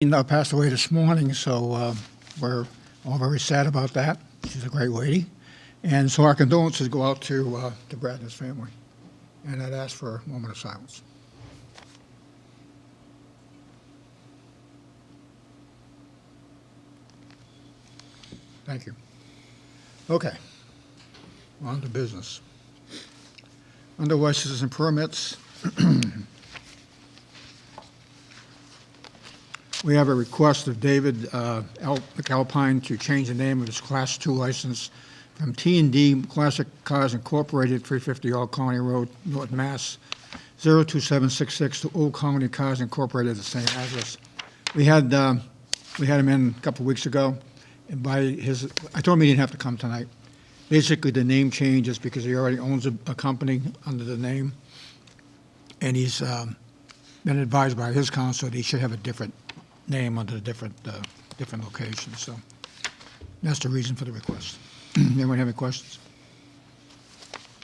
Passed away this morning, so we're all very sad about that. She's a great lady. And so our condolences go out to Brad and his family. And I'd ask for a moment of silence. Thank you. Okay. On to business. Under licenses and permits, we have a request of David McAlpine to change the name of his Class II license from T&D Classic Cars Incorporated, 350 Old Colony Road, Norton, Mass. 02766 to Old Colony Cars Incorporated, the same address. We had him in a couple of weeks ago, and I told him he didn't have to come tonight. Basically, the name change is because he already owns a company under the name, and he's been advised by his counsel that he should have a different name under a different location. So that's the reason for the request. Anyone have any questions?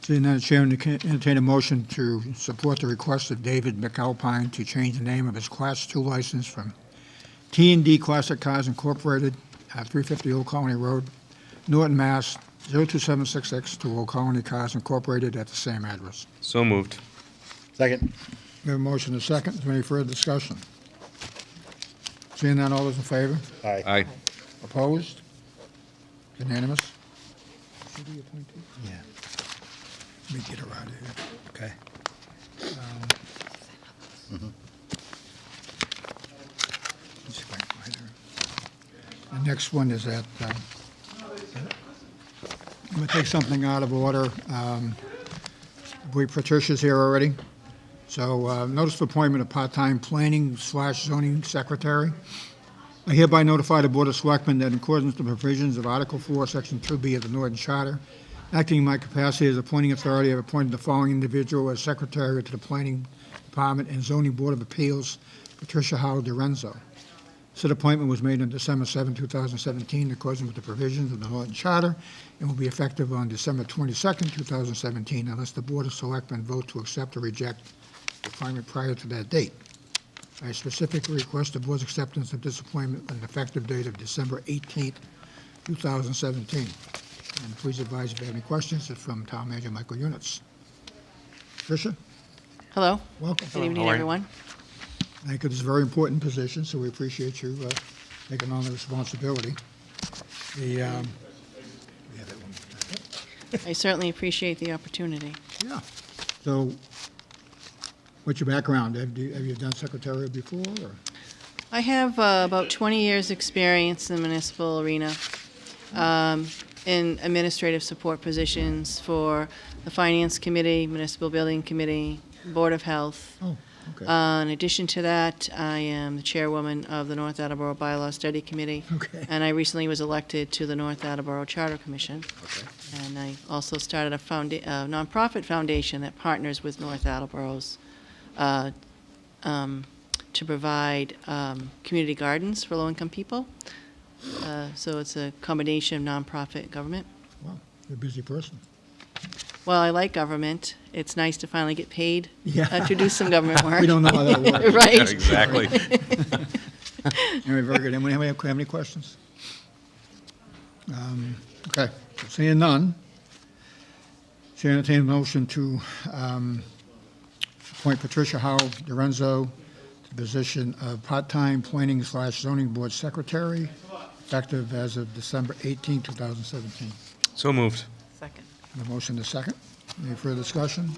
Seeing none, the Chair will entertain a motion to support the request of David McAlpine to change the name of his Class II license from T&D Classic Cars Incorporated at 350 Old Colony Road, Norton, Mass. 02766 to Old Colony Cars Incorporated at the same address. So moved. Second. We have a motion and a second. Is there any further discussion? Seeing none, all those in favor? Aye. Aye. Opposed? Unanimous? Yeah. Let me get her out of here. Okay. Let's see if I can find her. The next one is that, I'm going to take something out of order. Patricia's here already. So notice of appointment of part-time planning/zoning secretary. I hereby notify the Board of Selectmen that in accordance with the provisions of Article 4, Section 2B of the Norton Charter, acting in my capacity as appointing authority, I have appointed the following individual as secretary to the Planning Department and Zoning Board of Appeals, Patricia Howard DiRenzo. Said appointment was made on December 7, 2017, in accordance with the provisions of the Norton Charter, and will be effective on December 22, 2017, unless the Board of Selectmen vote to accept or reject the appointment prior to that date. I specifically request the Board's acceptance of this appointment with an effective date of December 18, 2017. And please advise if you have any questions. It's from Town Manager Michael Units. Tricia, Hello. welcome. Good evening, How are you? everyone. Thank you. This is a very important position, so we appreciate you taking on the responsibility. Yeah, that one. I certainly appreciate the opportunity. Yeah. So, what's your background? Have you done secretarial before? Or? I have about 20 years' experience in the municipal arena in administrative support positions for the Finance Committee, Municipal Building Committee, Board of Health. Oh, okay. In addition to that, I am the chairwoman of the North Attleboro Bylaw Study Committee. Okay. And I recently was elected to the North Attleboro Charter Commission. Okay. And I also started a nonprofit foundation that partners with North Attleboro's to provide community gardens for low-income people. So it's a combination of nonprofit government. Wow, you're a busy person. Well, I like government. It's nice to finally get paid Yeah. to do some government work. We don't know how that works. Right. Exactly. Anyway, very good. Anyone have any questions? Okay, seeing none, Chair entertain a motion to appoint Patricia Howell DiRenzo to the position of part-time planning/zoning board secretary, effective as of December 18, 2017. So moved. Second. A motion to second. Any further discussion?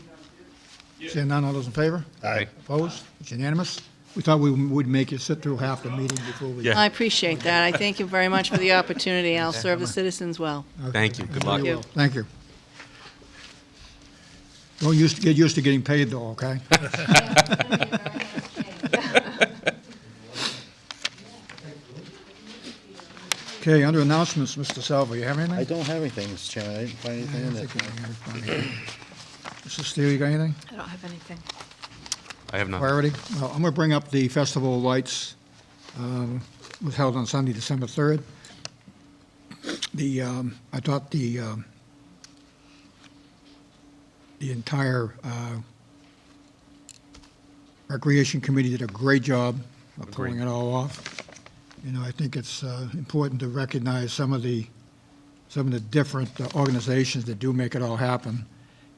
Seeing none, all those in favor? Aye. Opposed? It's unanimous. We thought we would make you sit through half the meeting before we... Yeah. I appreciate that. I thank you very much for the opportunity. I'll serve the citizens well. Okay. Thank you. Good luck. You will. Thank you. Don't get used to getting paid, though, okay? Okay, under announcements, Mr. Salvo, you have anything? I don't have anything, Mr. Chairman. I didn't find anything in I it. think we have Mr. Steele, you got anything? I don't have anything. I have none. Priority? Well, I'm going to bring up the Festival of Lights. Was held on Sunday, December 3rd. I thought the entire Recreation Committee did a great job of pulling it all off. I think it's important to recognize some of the different organizations that do make it all happen.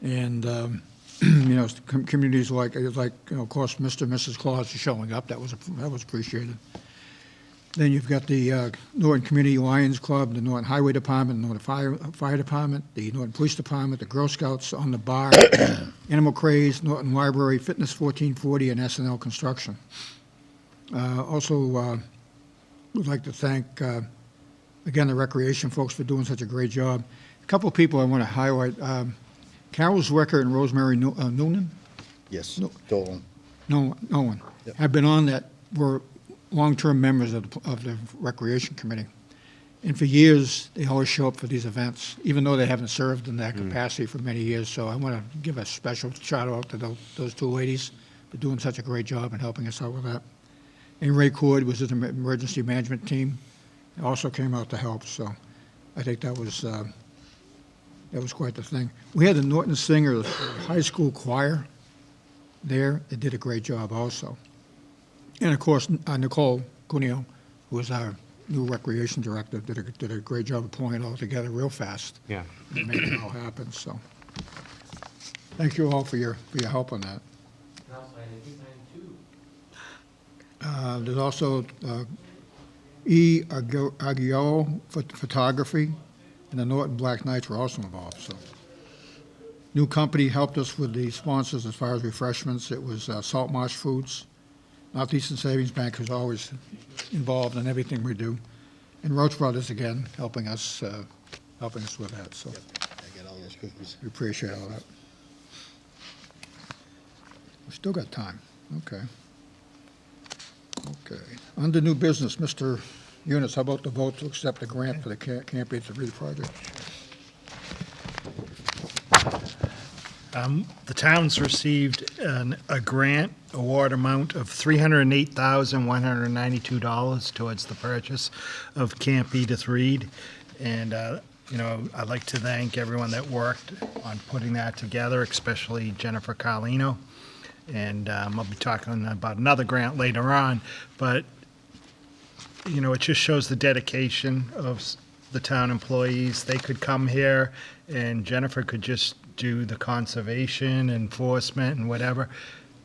And, communities like, of course, Mr. and Mrs. Claus are showing up. That was appreciated. Then you've got the Norton Community Lions Club, the Norton Highway Department, the Norton Fire Department, the Norton Police Department, the Girl Scouts on the Bar, Animal Craze, Norton Library, Fitness 1440, and SNL Construction. Also, would like to thank, again, the recreation folks for doing such a great job. A couple of people I want to highlight. Carol Zwicker and Rosemary Noonan. Yes, No. Dolan. No one. Yep. Have been on that, were long-term members of the Recreation Committee. And for years, they always show up for these events, even though they haven't served in that capacity for many years. So I want to give a special shout-out to those two ladies for doing such a great job and helping us out with that. And Ray Cord was in the emergency management team, also came out to help. So I think that was quite the thing. We had the Norton Singer High School Choir there. They did a great job also. And of course, Nicole Cuneo, who is our new recreation director, did a great job of pulling it all together real fast Yeah. and making it all happen. So thank you all for your help on that. There's also E. Aguillo Photography, and the Norton Black Knights were also involved. So, new company helped us with the sponsors as far as refreshments. It was Salt Marsh Foods. Northeastern Savings Bank is always involved in everything we do, and Roach Brothers again helping us with that. So, I got all those cookies. we appreciate all that. We still got time. Okay. Okay. Under new business, Mr. Eunice, how about the vote to accept the grant for the Camp 8-3 project? The town's received a grant award amount of $308,192 towards the purchase of Camp Edith Reed. And, I'd like to thank everyone that worked on putting that together, especially Jennifer Carlino. And I'll be talking about another grant later on. But, it just shows the dedication of the town employees. They could come here and Jennifer could just do the conservation, enforcement, and whatever,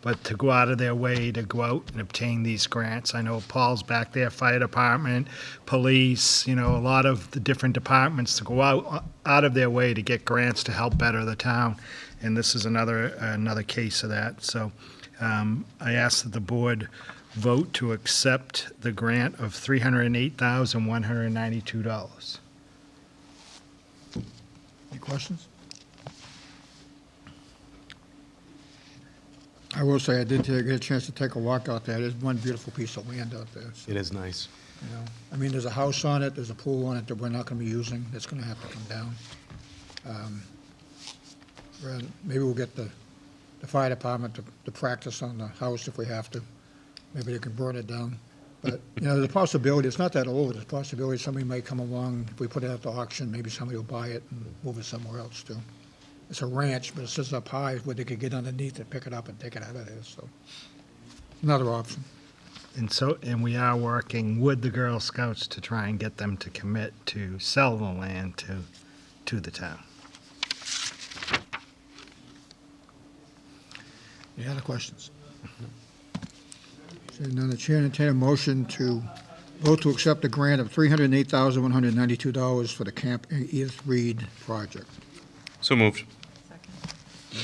but to go out of their way to go out and obtain these grants. I know Paul's back there, fire department, police, a lot of the different departments to go out of their way to get grants to help better the town. And this is another case of that. So I ask that the board vote to accept the grant of $308,192. Any questions? I will say I did get a chance to take a walk out there. There's one beautiful piece of land out there. So, It is nice. there's a house on it, there's a pool on it that we're not going to be using. That's going to have to come down. Maybe we'll get the fire department to practice on the house if we have to. Maybe they can burn it down. But, there's a possibility, it's not that old, there's a possibility somebody might come along, if we put it out to auction, maybe somebody will buy it and move it somewhere else too. It's a ranch, but it sits up high where they could get underneath it, pick it up and take it out of there, so. Another option. And we are working with the Girl Scouts to try and get them to commit to sell the land to the town. Any other questions? Seeing none, the chair entertain a motion to vote to accept a grant of $308,192 for the Camp Edith Reed project. So moved.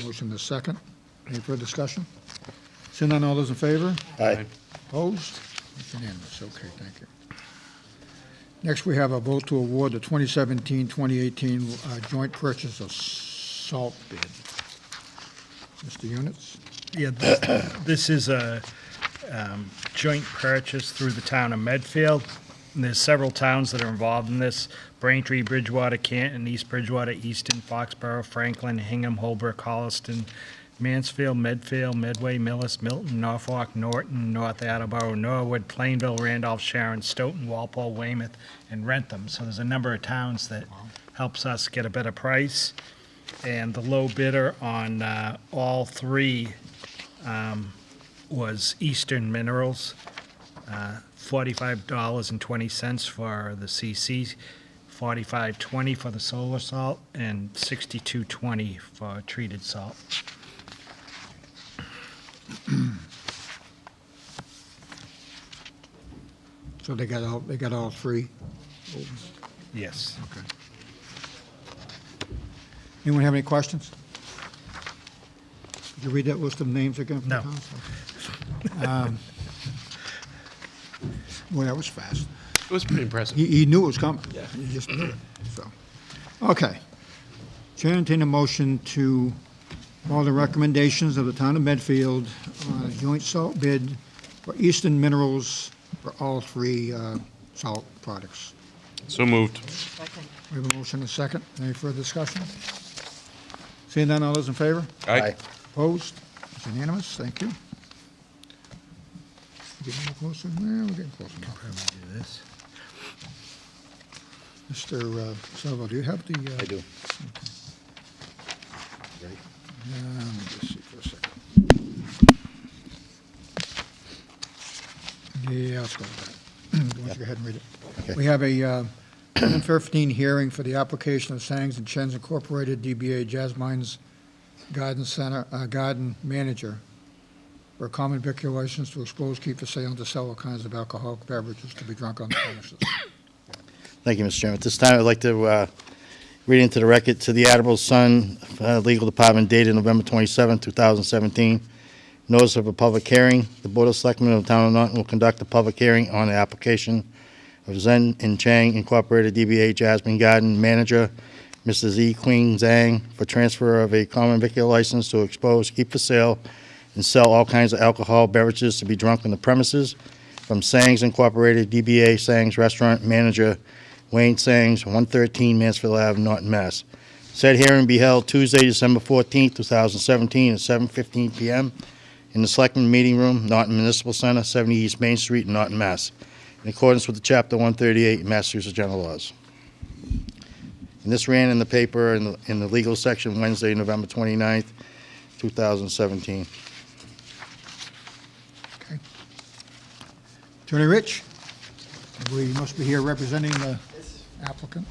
Motion is second. Any further discussion? Seeing none, all those in favor? Aye. Opposed? It's unanimous. Okay, thank you. Next, we have a vote to award the 2017-2018 joint purchase of salt bid. Mr. Units? Yeah, this is a joint purchase through the town of Medfield. And there's several towns that are involved in this: Braintree, Bridgewater, Canton, East Bridgewater, Easton, Foxborough, Franklin, Hingham, Holbrook, Holliston, Mansfield, Medfield, Medway, Millis, Milton, Norfolk, Norton, North Attleboro, Norwood, Plainville, Randolph, Sharon, Stoughton, Walpole, Weymouth, and Rentham. So there's a number of towns that helps us get a better price. And the low bidder on all three was Eastern Minerals. $45.20 for the CC, $45.20 for the solar salt, and $62.20 for treated salt. So they got all three? Yes. Okay. Anyone have any questions? Did you read that list of names again? from the No. council? Well, that was fast. It was pretty impressive. He knew it was coming. Yeah. He just knew it, so. Okay. Chair entertain a motion to follow the recommendations of the town of Medfield on a joint salt bid for Eastern Minerals for all three salt products. So moved. We have a motion and a second. Any further discussion? Seeing none, all those in favor? Aye. Opposed? It's unanimous. Thank you. Getting a little closer? Well, we're getting close enough. Probably do this. Mr. Salvo, do you have the? I do. Ready? Let me just see for a second. Yeah, let's go with that. Why don't you go ahead and read it? Okay. We have a 15 hearing for the application of Sangs and Chens Incorporated, DBA Jazz Mines Garden Center, Garden Manager, for a common vicular license to expose, keep for sale, and to sell all kinds of alcoholic beverages to be drunk on the premises. Thank you, Mr. Chairman. At this time, I'd like to read into the record to the Admiral Sun Legal Department dated November 27, 2017. Notice of a public hearing. The Board of Selectmen of the Town of Norton will conduct a public hearing on the application of Zen and Chang Incorporated, DBA Jasmine Garden Manager, Mr. Z. Queen Zhang, for transfer of a common vicular license to expose, keep for sale, and sell all kinds of alcohol beverages to be drunk on the premises from Sangs Incorporated, DBA Sangs Restaurant Manager Wayne Sangs, 113 Mansfield Ave, Norton, Mass. Said hearing be held Tuesday, December 14, 2017, at 7:15 p.m. in the Selectmen Meeting Room, Norton Municipal Center, 70 East Main Street, Norton, Mass., in accordance with the Chapter 138 Massachusetts General Laws. And this ran in the paper in the legal section Wednesday, November 29th, 2017. Okay. Attorney Rich, we must be here representing the applicant.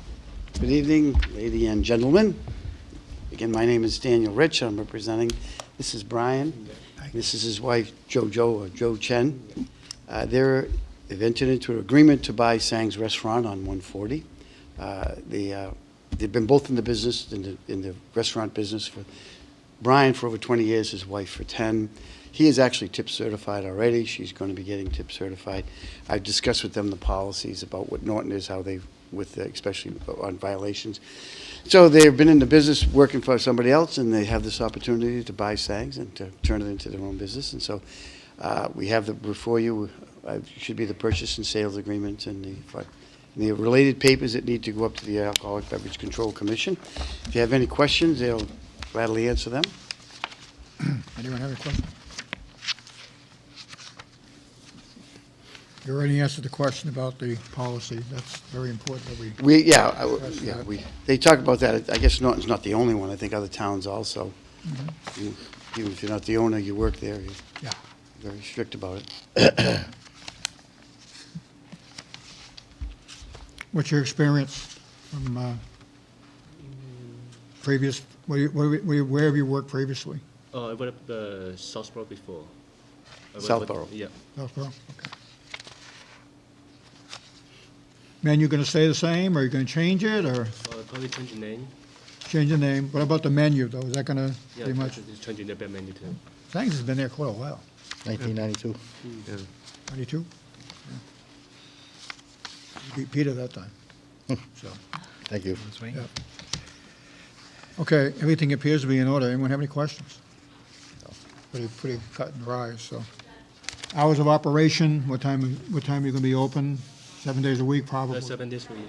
Good evening, lady and gentlemen. Again, my name is Daniel Rich. I'm representing, this is Brian. This is his wife, Joe Chen. They've entered into an agreement to buy Sang's Restaurant on 140. They've been both in the business, in the restaurant business, for Brian for over 20 years, his wife for 10. He is actually tip certified already. She's going to be getting tip certified. I've discussed with them the policies about what Norton is, how they, especially on violations. So they've been in the business working for somebody else, and they have this opportunity to buy Sangs and to turn it into their own business. And so we have before you should be the purchase and sales agreement and the related papers that need to go up to the Alcoholic Beverage Control Commission. If you have any questions, they'll gladly answer them. Anyone have any questions? You already answered the question about the policy. That's very important that we. They talk about that. I guess Norton's not the only one. I think other towns also. Even if you're not the owner, you work there. You're Yeah. very strict about it. What's your experience from previous, where have you worked previously? I worked at the Southborough before. Southborough. Yeah. Southborough? Okay. Menu going to stay the same, or are you going to change it, or Probably change the name. change the name? What about the menu, though? Is that going to Yeah, pretty much? just changing the beer menu too. Thanks has been there quite a while. 1992. 92? You beat Peter that time. So, Thank you. yeah. Okay, everything appears to be in order. Anyone have any questions? Pretty cut and dry, so. Hours of operation, what time are you going to be open? 7 days a week, probably? 7 days a week.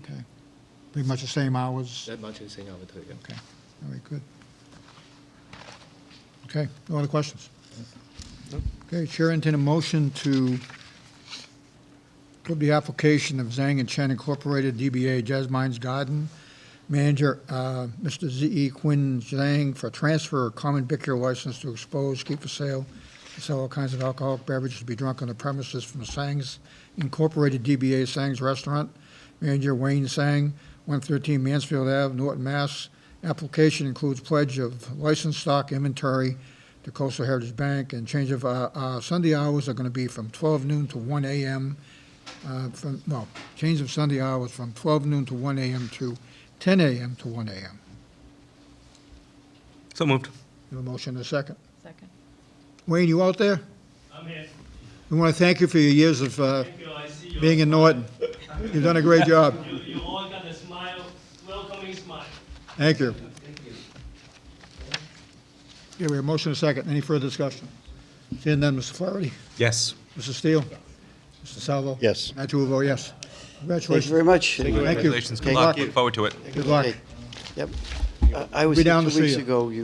Okay. Pretty much the same hours? That much is saying over to you. Okay, all right, good. Okay, no other questions? Okay, Chair, entertain a motion to approve the application of Zhang and Chen Incorporated, DBA Jazz Mines Garden Manager, Mr. Z.E. Quinn Zhang, for transfer of common vicular license to expose, keep for sale, to sell all kinds of alcoholic beverages to be drunk on the premises from Sang's Incorporated DBA Sang's Restaurant. Manager Wayne Sang, 113 Mansfield Ave, Norton, Mass. Application includes pledge of licensed stock inventory to Coastal Heritage Bank, and change of Sunday hours are going to be from 12 noon to 1 a.m. Change of Sunday hours from 12 noon to 1 a.m. to 10 a.m. to 1 a.m. So moved. You have a motion and a second. Second. Wayne, you out there? I'm here. We want to thank you for your years of Thank you. I see you. being in Norton. You've done a great job. You all got a smile, welcoming smile. Thank you. Yeah, we have a motion and a second. Any further discussion? Seeing none, Mr. Flaherty? Yes. Mr. Steele? Mr. Salvo? Yes. I too will vote yes. Thank you Congratulations. very much. Thank you. Congratulations. Good Okay. luck. Look forward to it. Good luck. Okay. Yep. I was Be here down 2 to see weeks you. ago. We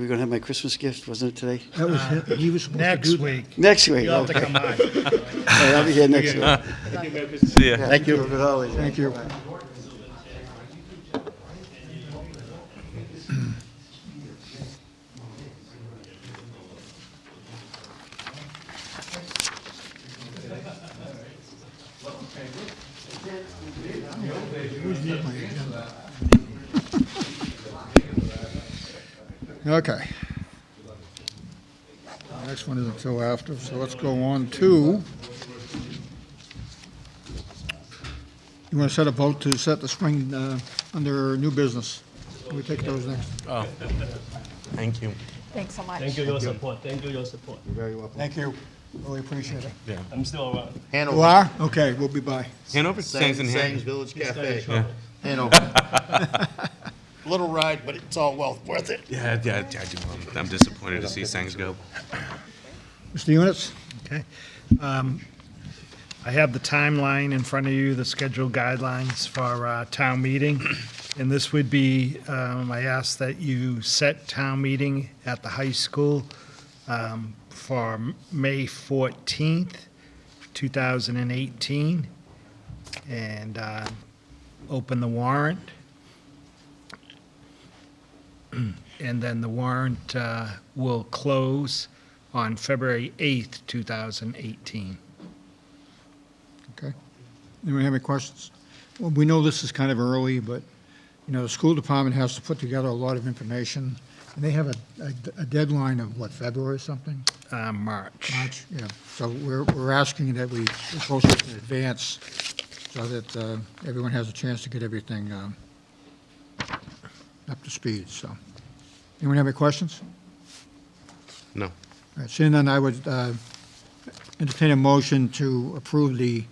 were going to have my Christmas gift, wasn't it today? That was him. He was supposed to Next do that. week, Next week. you'll have to Okay. come by. All right, I'll be here next week. See ya. Thank you. Good holidays. Thank you. Okay. The next one is until after, so let's go on to, you want to set a vote to set the spring under new business? We take those next. Oh, thank you. Thanks so much. Thank you, your support. Thank you, your support. Very welcome. Thank you. Really appreciate it. I'm still around. You are? Okay, we'll be by. Hanover? Sands in Sands hand. Village Cafe. Yeah. Hanover. Little ride, but it's all well worth it. Yeah, I do. I'm disappointed to see Sangs go. Mr. Units? Okay. I have the timeline in front of you, the scheduled guidelines for town meeting. And this would be, I ask that you set town meeting at the high school for May 14th, 2018, and open the warrant. And then the warrant will close on February 8th, 2018. Okay. Anyone have any questions? Well, we know this is kind of early, but, you know, the school department has to put together a lot of information, and they have a deadline of, what, February or something? March. March, yeah. So we're asking that we post it in advance so that everyone has a chance to get everything up to speed, so. Anyone have any questions? No. All right, seeing none, I would entertain a motion to approve the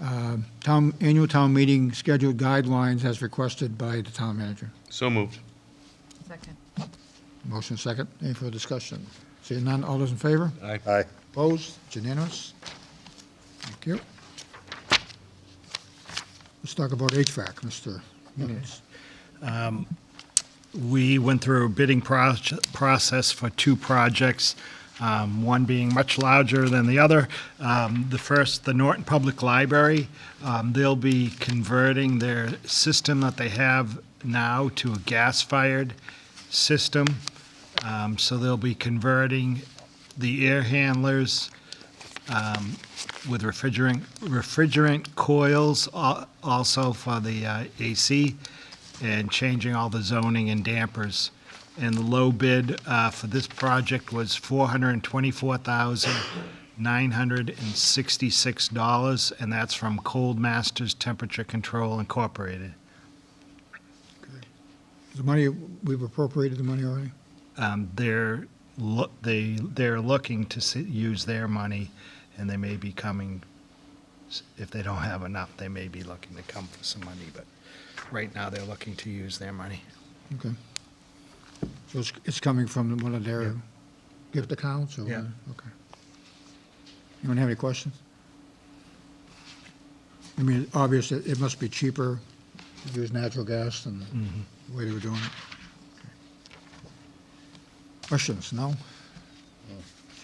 annual town meeting scheduled guidelines as requested by the town manager. So moved. Second. Motion second. Any further discussion? Seeing none, all those in favor? Aye. Aye. Opposed? It's unanimous. Thank you. Let's talk about HVAC, Mr. Units. We went through a bidding process for two projects, one being much larger than the other. The first, the Norton Public Library, they'll be converting their system that they have now to a gas-fired system. So they'll be converting the air handlers with refrigerant coils also for the AC, and changing all the zoning and dampers. And the low bid for this project was $424,966, and that's from Cold Masters Temperature Control Incorporated. The money, we've appropriated the money already? They're looking to use their money, and they may be coming, if they don't have enough, they may be looking to come for some money, but right now they're looking to use their money. Okay. So it's coming from one of their gift accounts, or? Yeah. Okay. Anyone have any questions? I mean, obviously, it must be cheaper to use natural gas than the way they were doing it. Questions? No?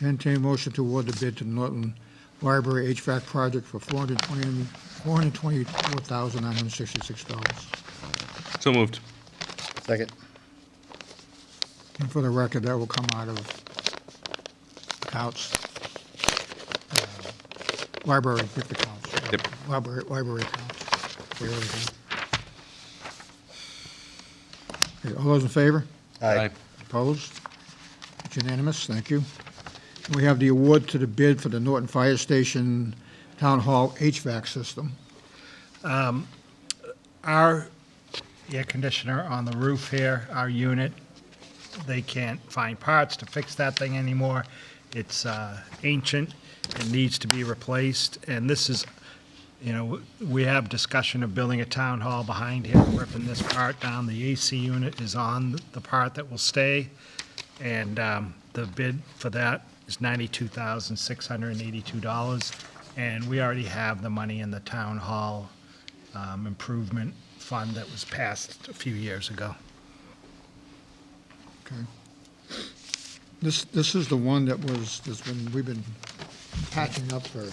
Entertain a motion to award the bid to the Norton Library HVAC project for $424,966. So moved. Second. And for the record, that will come out of accounts library gift accounts. Yep. Library accounts. We already have. Okay, all those in favor? Aye. Opposed? It's unanimous, thank you. We have the award to the bid for the Norton Fire Station Town Hall HVAC system. Our air conditioner on the roof here, our unit, they can't find parts to fix that thing anymore. It's ancient, it needs to be replaced, and this is, you know, we have discussion of building a town hall behind here, ripping this part down. The AC unit is on the part that will stay, and the bid for that is $92,682, and we already have the money in the town hall improvement fund that was passed a few years ago. Okay. This is the one that we've been patching up for,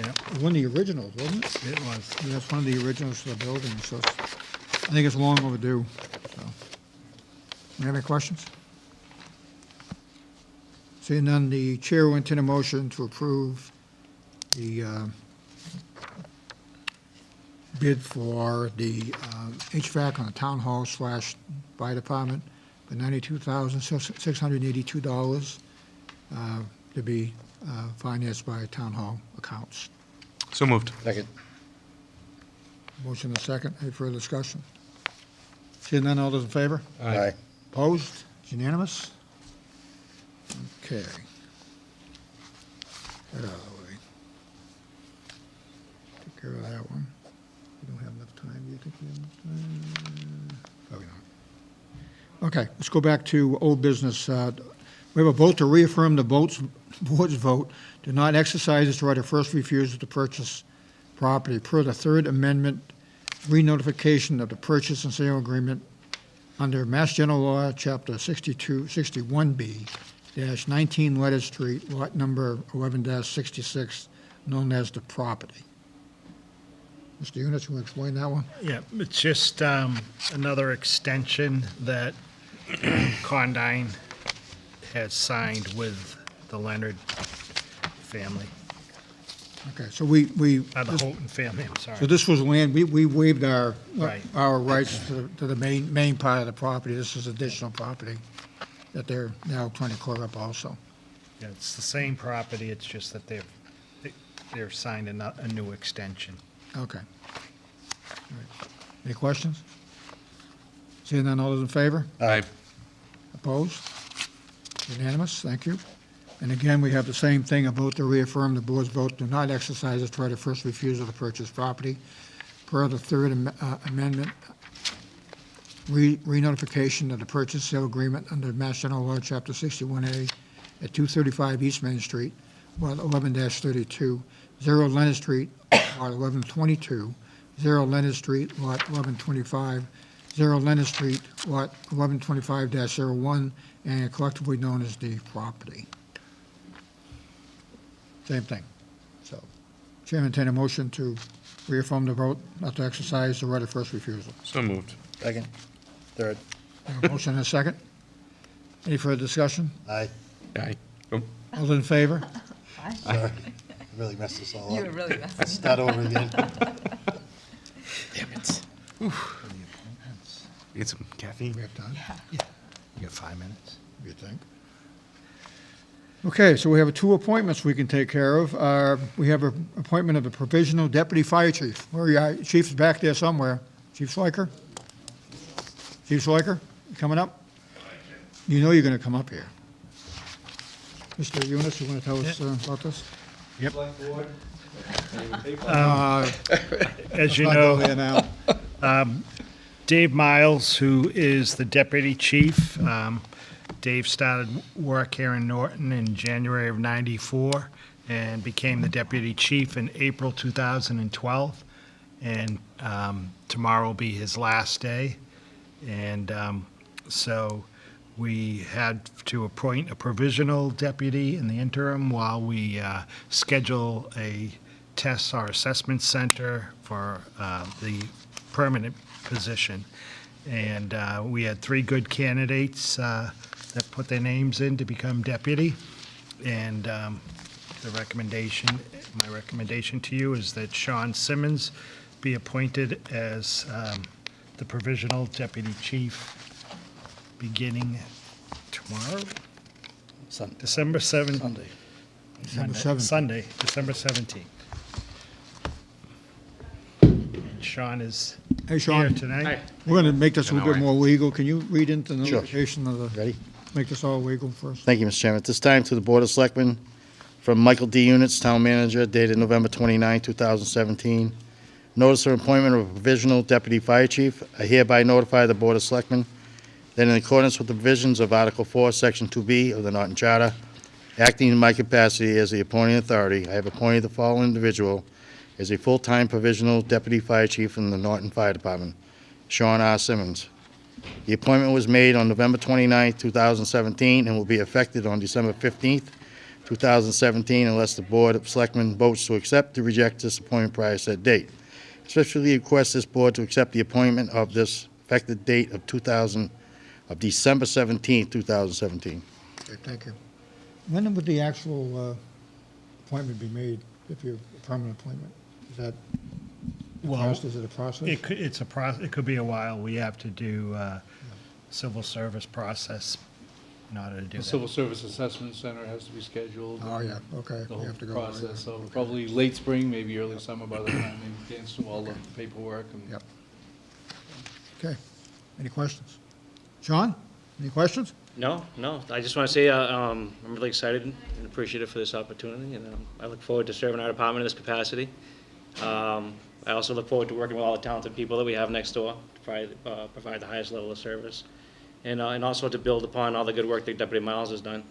Yeah, one of the originals, wasn't it? it was. Yeah, that's one of the originals for the building, so I think it's long overdue, so. You have any questions? Seeing none, the chair will entertain a motion to approve the bid for the HVAC on the town hall / fire department for $92,682 to be financed by town hall accounts. So moved. Second. Motion and second. Any further discussion? Seeing none, all those in favor? Aye. Opposed? It's unanimous? Okay. Get out of the way. Take care of that one. We don't have enough time. Do you think we have enough time? Probably not. Okay, let's go back to old business. We have a vote to reaffirm the board's vote to not exercise its right of first refusal to purchase property per the Third Amendment re-notification of the purchase and sale agreement under Mass General Law, Chapter 61B-19 Leonard Street, lot number 11-66, known as the property. Mr. Yunus, you want to explain that one? Yeah, it's just another extension that Condyne has signed with the Leonard family, Okay, so the the Houghton family, I'm sorry. so this was land, we waived our Right. rights to the main part of the property. This is additional property that they're now trying to clear up also. Yeah, it's the same property, it's just that they're signed a new extension. Okay. All right. Any questions? Seeing none, all those in favor? Aye. Opposed? Unanimous, thank you. And again, we have the same thing, a vote to reaffirm the board's vote to not exercise its right of first refusal to purchase property per the Third Amendment re-notification of the purchase sale agreement under Mass General Law, Chapter 61A at 235 East Main Street, lot 11-32, 0 Leonard Street, lot 1122, 0 Leonard Street, lot 1125, 0 Leonard Street, lot 1125-01, and collectively known as the property. Same thing. So, Chairman, entertain a motion to reaffirm the vote not to exercise the right of first refusal. So moved. Second. Third. Have a motion and a second. Any further discussion? Aye. Aye. Oh, All those in favor? Sorry. I really messed this all up. You were really messing Let's start over again. damn it. Need some caffeine? We have time, You got 5 minutes. you think? Okay, so we have two appointments we can take care of. We have an appointment of the provisional deputy fire chief. Where are you at? Chief's back there somewhere. Chief Sliker? Chief Sliker, you coming up? You know you're going to come up here. Mr. Yunus, you want to tell us about this? Yep. Uh, As you not know, go there now. Dave Miles, who is the deputy chief. Dave started work here in Norton in January of '94 and became the deputy chief in April 2012. And tomorrow will be his last day. And so we had to appoint a provisional deputy in the interim while we schedule a test or assessment center for the permanent position. And we had 3 good candidates that put their names in to become deputy. And my recommendation to you is that Sean Simmons be appointed as the provisional deputy chief beginning tomorrow, December 7th. Sunday. December 7th. Sunday, December 17th. And Sean is Hey, here Sean, tonight. we're going to make this a little bit An hour. more legal. Can you read into the Sure. notification of the, Ready? make this all legal first? Thank you, Mr. Chairman. At this time, to the Board of Selectmen, from Michael D. Units, Town Manager, dated November 29, 2017. Notice of appointment of a provisional deputy fire chief. I hereby notify the Board of Selectmen that in accordance with the provisions of Article 4, Section 2B of the Norton Charter, acting in my capacity as the appointing authority, I have appointed the following individual as a full-time provisional deputy fire chief in the Norton Fire Department, Sean R. Simmons. The appointment was made on November 29, 2017, and will be effective on December 15, 2017, unless the Board of Selectmen votes to accept or reject this appointment prior to said date. Especially request this board to accept the appointment of this effective date of December 17, 2017. Okay, thank you. When would the actual appointment be made, if you're a permanent appointment? Is that, Well, is it a process? it could be a while. We have to do civil service process in order to do The that. Civil Service Assessment Center has to be scheduled. Oh, yeah, okay. The You whole have to go. process, so probably late spring, maybe early summer by the time they dance through all the paperwork and. Yep. Okay. Any questions? Sean, any questions? No, I just want to say, I'm really excited and appreciative for this opportunity, and I look forward to serving our department in this capacity. I also look forward to working with all the talented people that we have next door to provide the highest level of service, and also to build upon all the good work that Deputy Miles has done,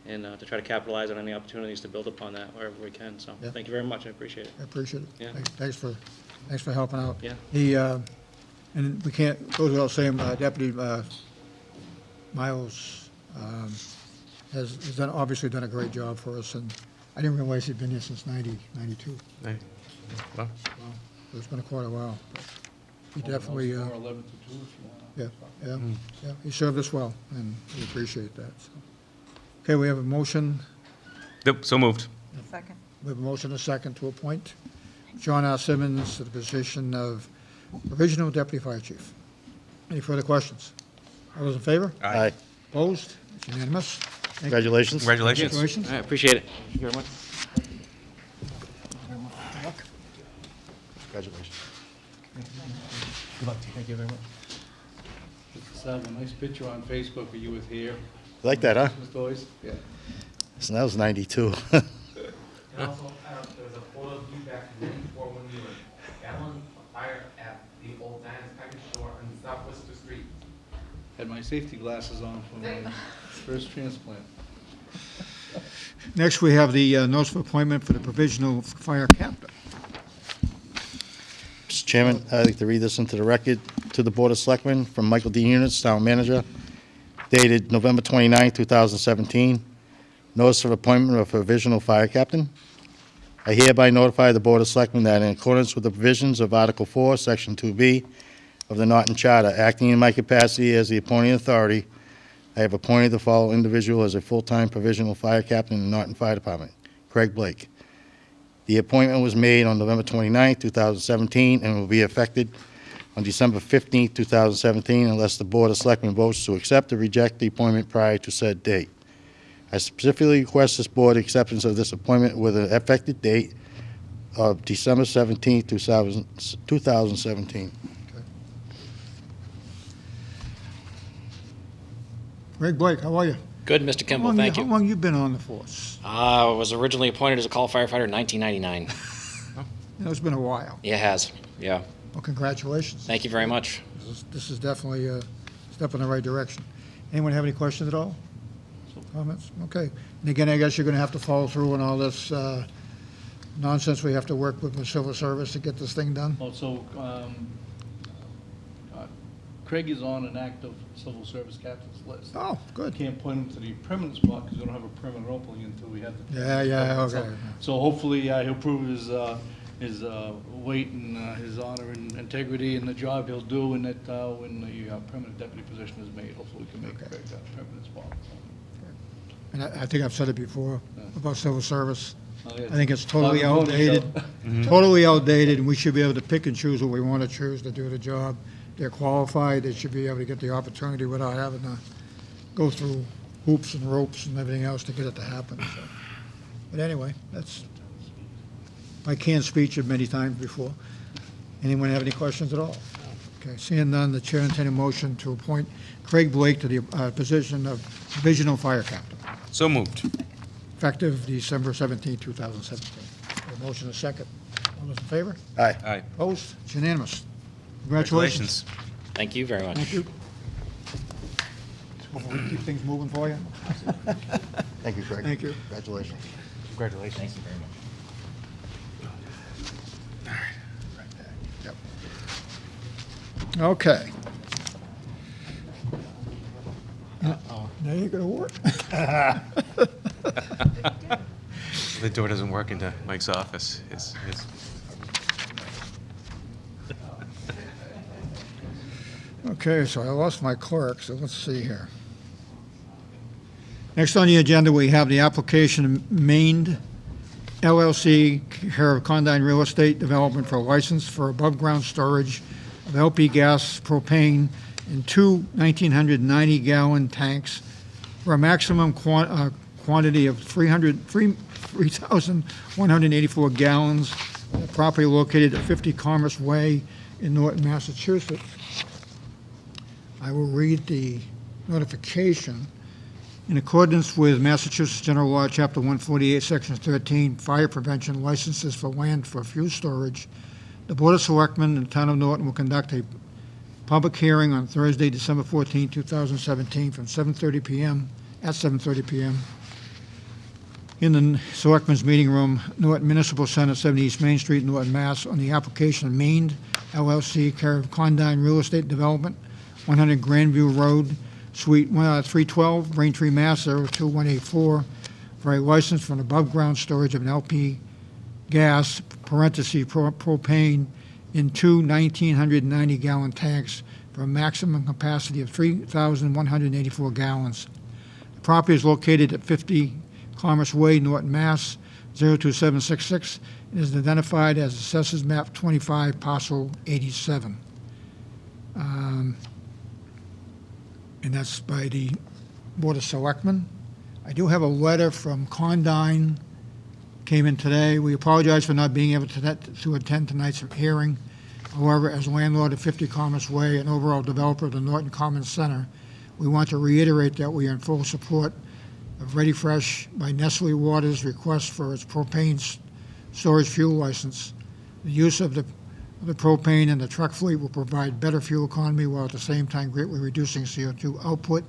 and to try to capitalize on any opportunities to build upon that wherever we can. So, Yeah. thank you very much. I appreciate it. I appreciate it. Yeah. Thanks for helping out. Yeah. And we can't, goes without saying, Deputy Miles has done, obviously done a great job for us, and I didn't realize he'd been here since 92. Hey. Well, Wow, it's been quite a while. He definitely, Or 11 to 2 if you want. yeah, he served us well, and we appreciate that. So. Okay, we have a motion, yep, so moved. Second. we have a motion and a second to appoint John R. Simmons to the position of Provisional Deputy Fire Chief. Any further questions? All those in favor? Aye. Opposed? It's unanimous. Thank you. Congratulations. Congratulations. Congratulations. I appreciate it. Thank you very much. Congratulations. Good luck. Thank you very much. Sal, a nice picture on Facebook of you with hair. You like that, huh? Christmas toys? Yeah. So that was 92. And also, there was a photo of you back in '94 when you were battling a fire at the old Diana's Package Store on South Worcester Street. Had my safety glasses on for my first transplant. Next, we have the notice of appointment for the Provisional Fire Captain. Mr. Chairman, I'd like to read this into the record to the Board of Selectmen from Michael D. Units, Town Manager, dated November 29, 2017. Notice of appointment of Provisional Fire Captain. I hereby notify the Board of Selectmen that in accordance with the provisions of Article 4, Section 2B of the Norton Charter, acting in my capacity as the appointing authority, I have appointed the following individual as a full-time provisional fire captain in the Norton Fire Department, Craig Blake. The appointment was made on November 29, 2017, and will be effected on December 15, 2017, unless the Board of Selectmen votes to accept or reject the appointment prior to said date. I specifically request this board acceptance of this appointment with an effective date of December 17, 2017. Greg Blake, how are you? Good, Mr. Kimball, thank How you. long you been on the force? I was originally appointed as a call firefighter in 1999. You know, it's been a while. It has, yeah. Well, congratulations. Thank you very much. This is definitely a step in the right direction. Anyone have any questions at all? Comments? Okay. And again, I guess you're going to have to follow through on all this nonsense we have to work with the civil service to get this thing done. Also, Craig is on an active civil service captain's list. Oh, good. Can't point him to the permanent spot because we don't have a permanent opening until we have the. Yeah, So- okay. So hopefully, he'll prove his weight and his honor and integrity in the job he'll do, and that when the permanent deputy position is made, hopefully we can make Okay. Craig a permanent spot. And I think I've said it before about civil service. Oh, yeah. I think it's totally Bobby Boney outdated. show. Totally outdated, and we should be able to pick and choose what we want to choose to do the job. They're qualified, they should be able to get the opportunity without having to go through hoops and ropes and everything else to get it to happen, so. But anyway, that's my canned speech of many times before. Anyone have any questions at all? Okay, seeing none, the chair entertains a motion to appoint Craig Blake to the position of Divisional Fire Captain, So moved. effective December 17, 2017. A motion, a second. All those in favor? Aye. Aye. Opposed? It's unanimous. Congratulations. Thank you very much. Thank you. Hopefully keep things moving for you. Thank you, Craig. Thank you. Congratulations. Congratulations. Thank you very much. Okay. Now you're gonna work. The door doesn't work into Mike's office. Okay, so I lost my clerk, so let's see here. Next on the agenda, we have the application of Mained LLC, care of Condyne Real Estate Development for a license for above-ground storage of LP gas propane in two 1,990-gallon tanks for a maximum quantity of 3,184 gallons at a property located at 50 Commerce Way in Norton, Massachusetts. I will read the notification. In accordance with Massachusetts General Law, Chapter 148, Section 13, Fire Prevention Licenses for Land for Fuel Storage, the Board of Selectmen in the Town of Norton will conduct a public hearing on Thursday, December 14, 2017, from 7:30 p.m. at 7:30 p.m. in the Selectmen's Meeting Room, Norton Municipal Center, 70 East Main Street, Norton, Mass., on the application of Mained LLC, care of Condyne Real Estate Development, 100 Grandview Road, Suite 312, Braintree, Mass. 02184, for a license for an above-ground storage of an LP gas, propane, in two 1,990-gallon tanks for a maximum capacity of 3,184 gallons. The property is located at 50 Commerce Way, Norton, Mass. 02766, and is identified as Assessors Map 25, Parcel 87. And that's by the Board of Selectmen. I do have a letter from Condyne, came in today. We apologize for not being able to attend tonight's hearing. However, as landlord of 50 Commerce Way and overall developer of the Norton Commons Center, we want to reiterate that we are in full support of Ready Fresh by Nestle Waters' request for its propane storage fuel license. The use of the propane in the truck fleet will provide better fuel economy while at the same time greatly reducing CO2 output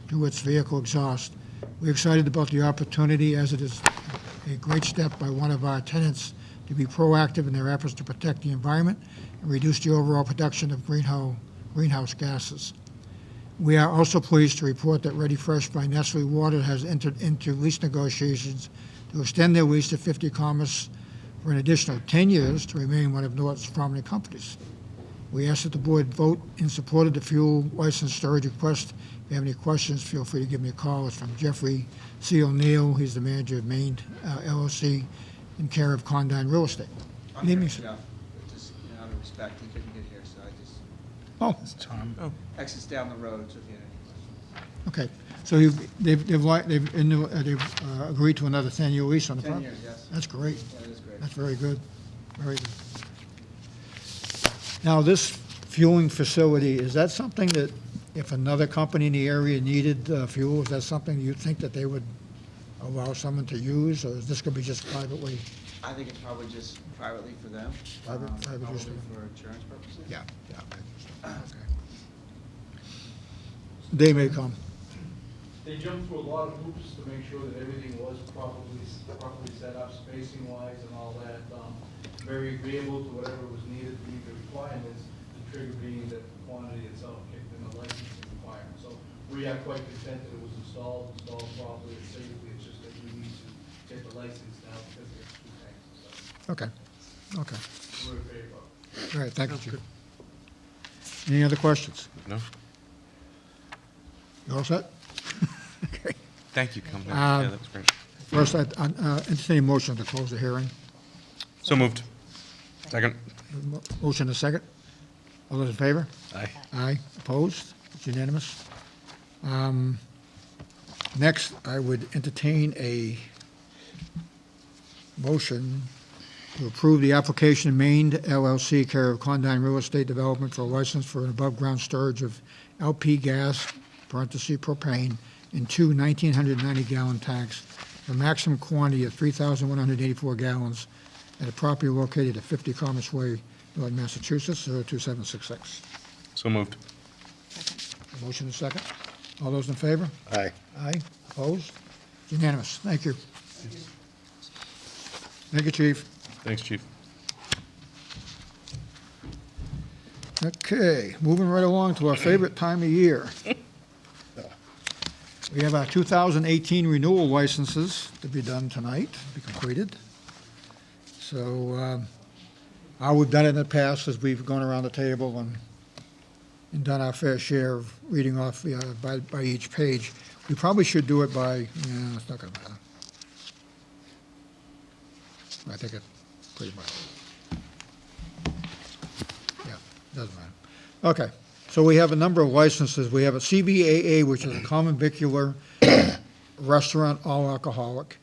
through its vehicle exhaust. We're excited about the opportunity, as it is a great step by one of our tenants to be proactive in their efforts to protect the environment and reduce the overall production of greenhouse gases. We are also pleased to report that Ready Fresh by Nestle Water has entered into lease negotiations to extend their lease to 50 Commerce for an additional 10 years to remain one of Norton's prominent companies. We ask that the board vote in support of the fuel license storage request. If you have any questions, feel free to give me a call. It's from Jeffrey C. O'Neill. He's the manager of Mained LLC in care of Condyne Real Estate. I'm here, Jeff. Just out of respect, he couldn't get here, so I just Oh, It's Tom. exits down the road, so if you had any questions. okay. So they've agreed to another 10-year lease on the 10 property? years, yes. That's great. That is great. That's very good, very good. Now, this fueling facility, is that something that if another company in the area needed fuel, is that something you think that they would allow someone to use, or is this going to be just privately? I think it's probably just privately for them. Private Probably use. for insurance purposes. Yeah, okay. They may come. They jumped through a lot of hoops to make sure that everything was properly set up, spacing wise and all that. Very agreeable to whatever was needed to meet the requirements, the trigger being that the quantity itself kicked in the licensing requirement. So we are quite content that it was installed properly and safely. It's just that we need to get the license now because it's two tanks and stuff. Okay, okay. We're in favor of it. All right, thank you, Chief. Any other questions? No? You all set? Okay. Thank you, coming. Um, Yeah, that was great. First, I entertain a motion to close the hearing. So moved. Second. Motion and a second. All those in favor? Aye. Aye. Opposed? It's unanimous. Next, I would entertain a motion to approve the application of Maine LLC, care of Condyne Real Estate Development, for a license for an above-ground storage of LP gas, parentheses propane, in two 1,990-gallon tanks, for a maximum quantity of 3,184 gallons, at a property located at 50 Commerce Way, North Massachusetts, 02766. So moved. A motion and a second. All those in favor? Aye. Aye. Opposed? It's unanimous. Thank you. Thank you, Chief. Thanks, Chief. Okay, moving right along to our favorite time of year. We have our 2018 renewal licenses to be done tonight, to be completed. So, how we've done it in the past is we've gone around the table and done our fair share of reading off by each page. We probably should do it by, it's not gonna matter. I think it pretty much. Yeah, doesn't matter. Okay, so we have a number of licenses. We have a CVAA, which is a common vicular restaurant, all alcoholic.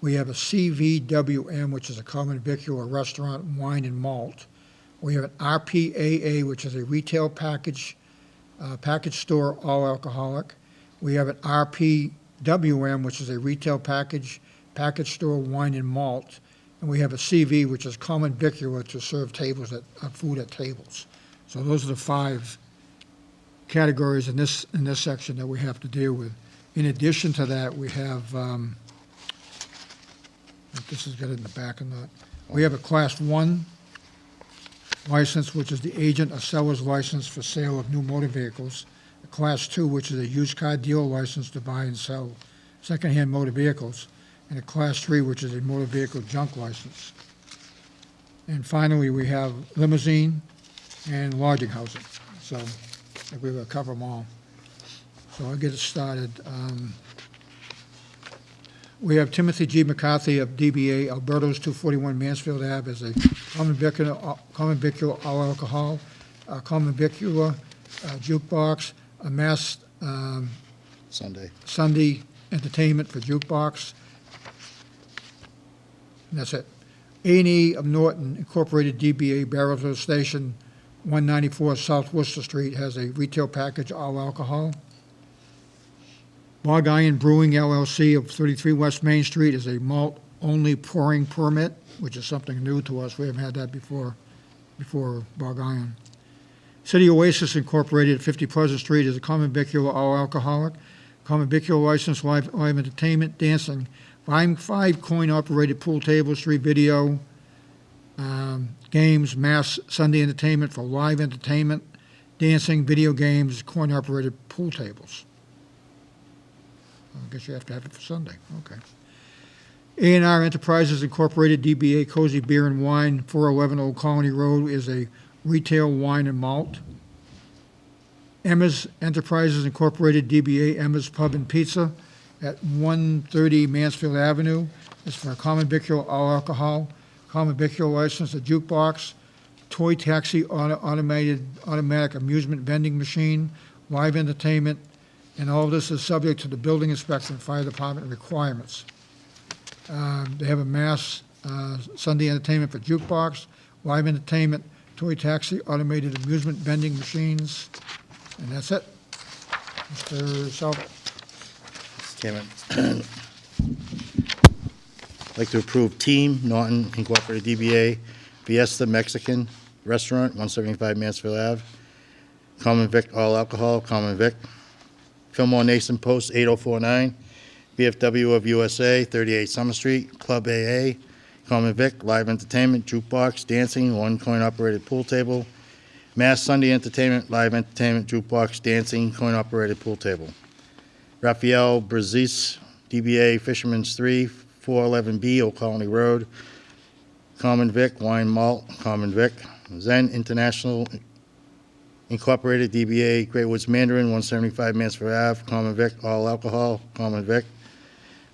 We have a CVWM, which is a common vicular restaurant, wine and malt. We have an RPAA, which is a retail package store, all alcoholic. We have an RPWM, which is a retail package store, wine and malt. And we have a CV, which is common vicular to serve food at tables. So those are the 5 categories in this section that we have to deal with. In addition to that, we have, this is good in the back or not. We have a Class 1 license, which is the agent or seller's license for sale of new motor vehicles. A Class 2, which is a used car dealer license to buy and sell secondhand motor vehicles. And a Class 3, which is a motor vehicle junk license. And finally, we have limousine and lodging housing. So I think we're going to cover them all. So I'll get it started. We have Timothy G. McCarthy of DBA Alberto's 241 Mansfield Ave as a common vicular all alcohol, common vicular jukebox, a mass Sunday entertainment for jukebox. And that's it. A&E of Norton Incorporated DBA Barrelsville Station, 194 South Worcester Street, has a retail package, all alcohol. Bog Iron Brewing LLC of 33 West Main Street is a malt-only pouring permit, which is something new to us. We haven't had that before Bog Iron. City Oasis Incorporated at 50 Pleasant Street is a common vicular, all alcoholic. Common vicular license, live entertainment, dancing. 5 coin-operated pool tables, 3 video games, mass Sunday entertainment for live entertainment, dancing, video games, coin-operated pool tables. I guess you have to have it for Sunday. Okay. A&R Enterprises Incorporated, DBA Cozy Beer and Wine, 411 Old Colony Road, is a retail wine and malt. Emma's Enterprises Incorporated, DBA Emma's Pub and Pizza, at 130 Mansfield Avenue. It's for a common vicular, all alcohol, common vicular license, a jukebox, toy taxi, automatic amusement vending machine, live entertainment, and all of this is subject to the building inspector and fire department requirements. They have a mass Sunday entertainment for jukebox, live entertainment, toy taxi, automated amusement vending machines, and that's it. Mr. Salvo. Chairman. I'd like to approve Team Norton Incorporated DBA Fiesta Mexican Restaurant, 175 Mansfield Ave. Common Vic, all alcohol, Common Vic. Fillmore Nason Post, 8049. VFW of USA, 38 Summer Street. Club AA, Common Vic, live entertainment, jukebox, dancing, 1 coin-operated pool table. Mass Sunday entertainment, live entertainment, jukebox, dancing, coin-operated pool table. Raphael Brazis, DBA Fisherman's 3, 411B, Old Colony Road. Common Vic, wine malt, Common Vic. Zen International Incorporated, DBA Great Woods Mandarin, 175 Mansfield Ave, Common Vic, all alcohol, Common Vic.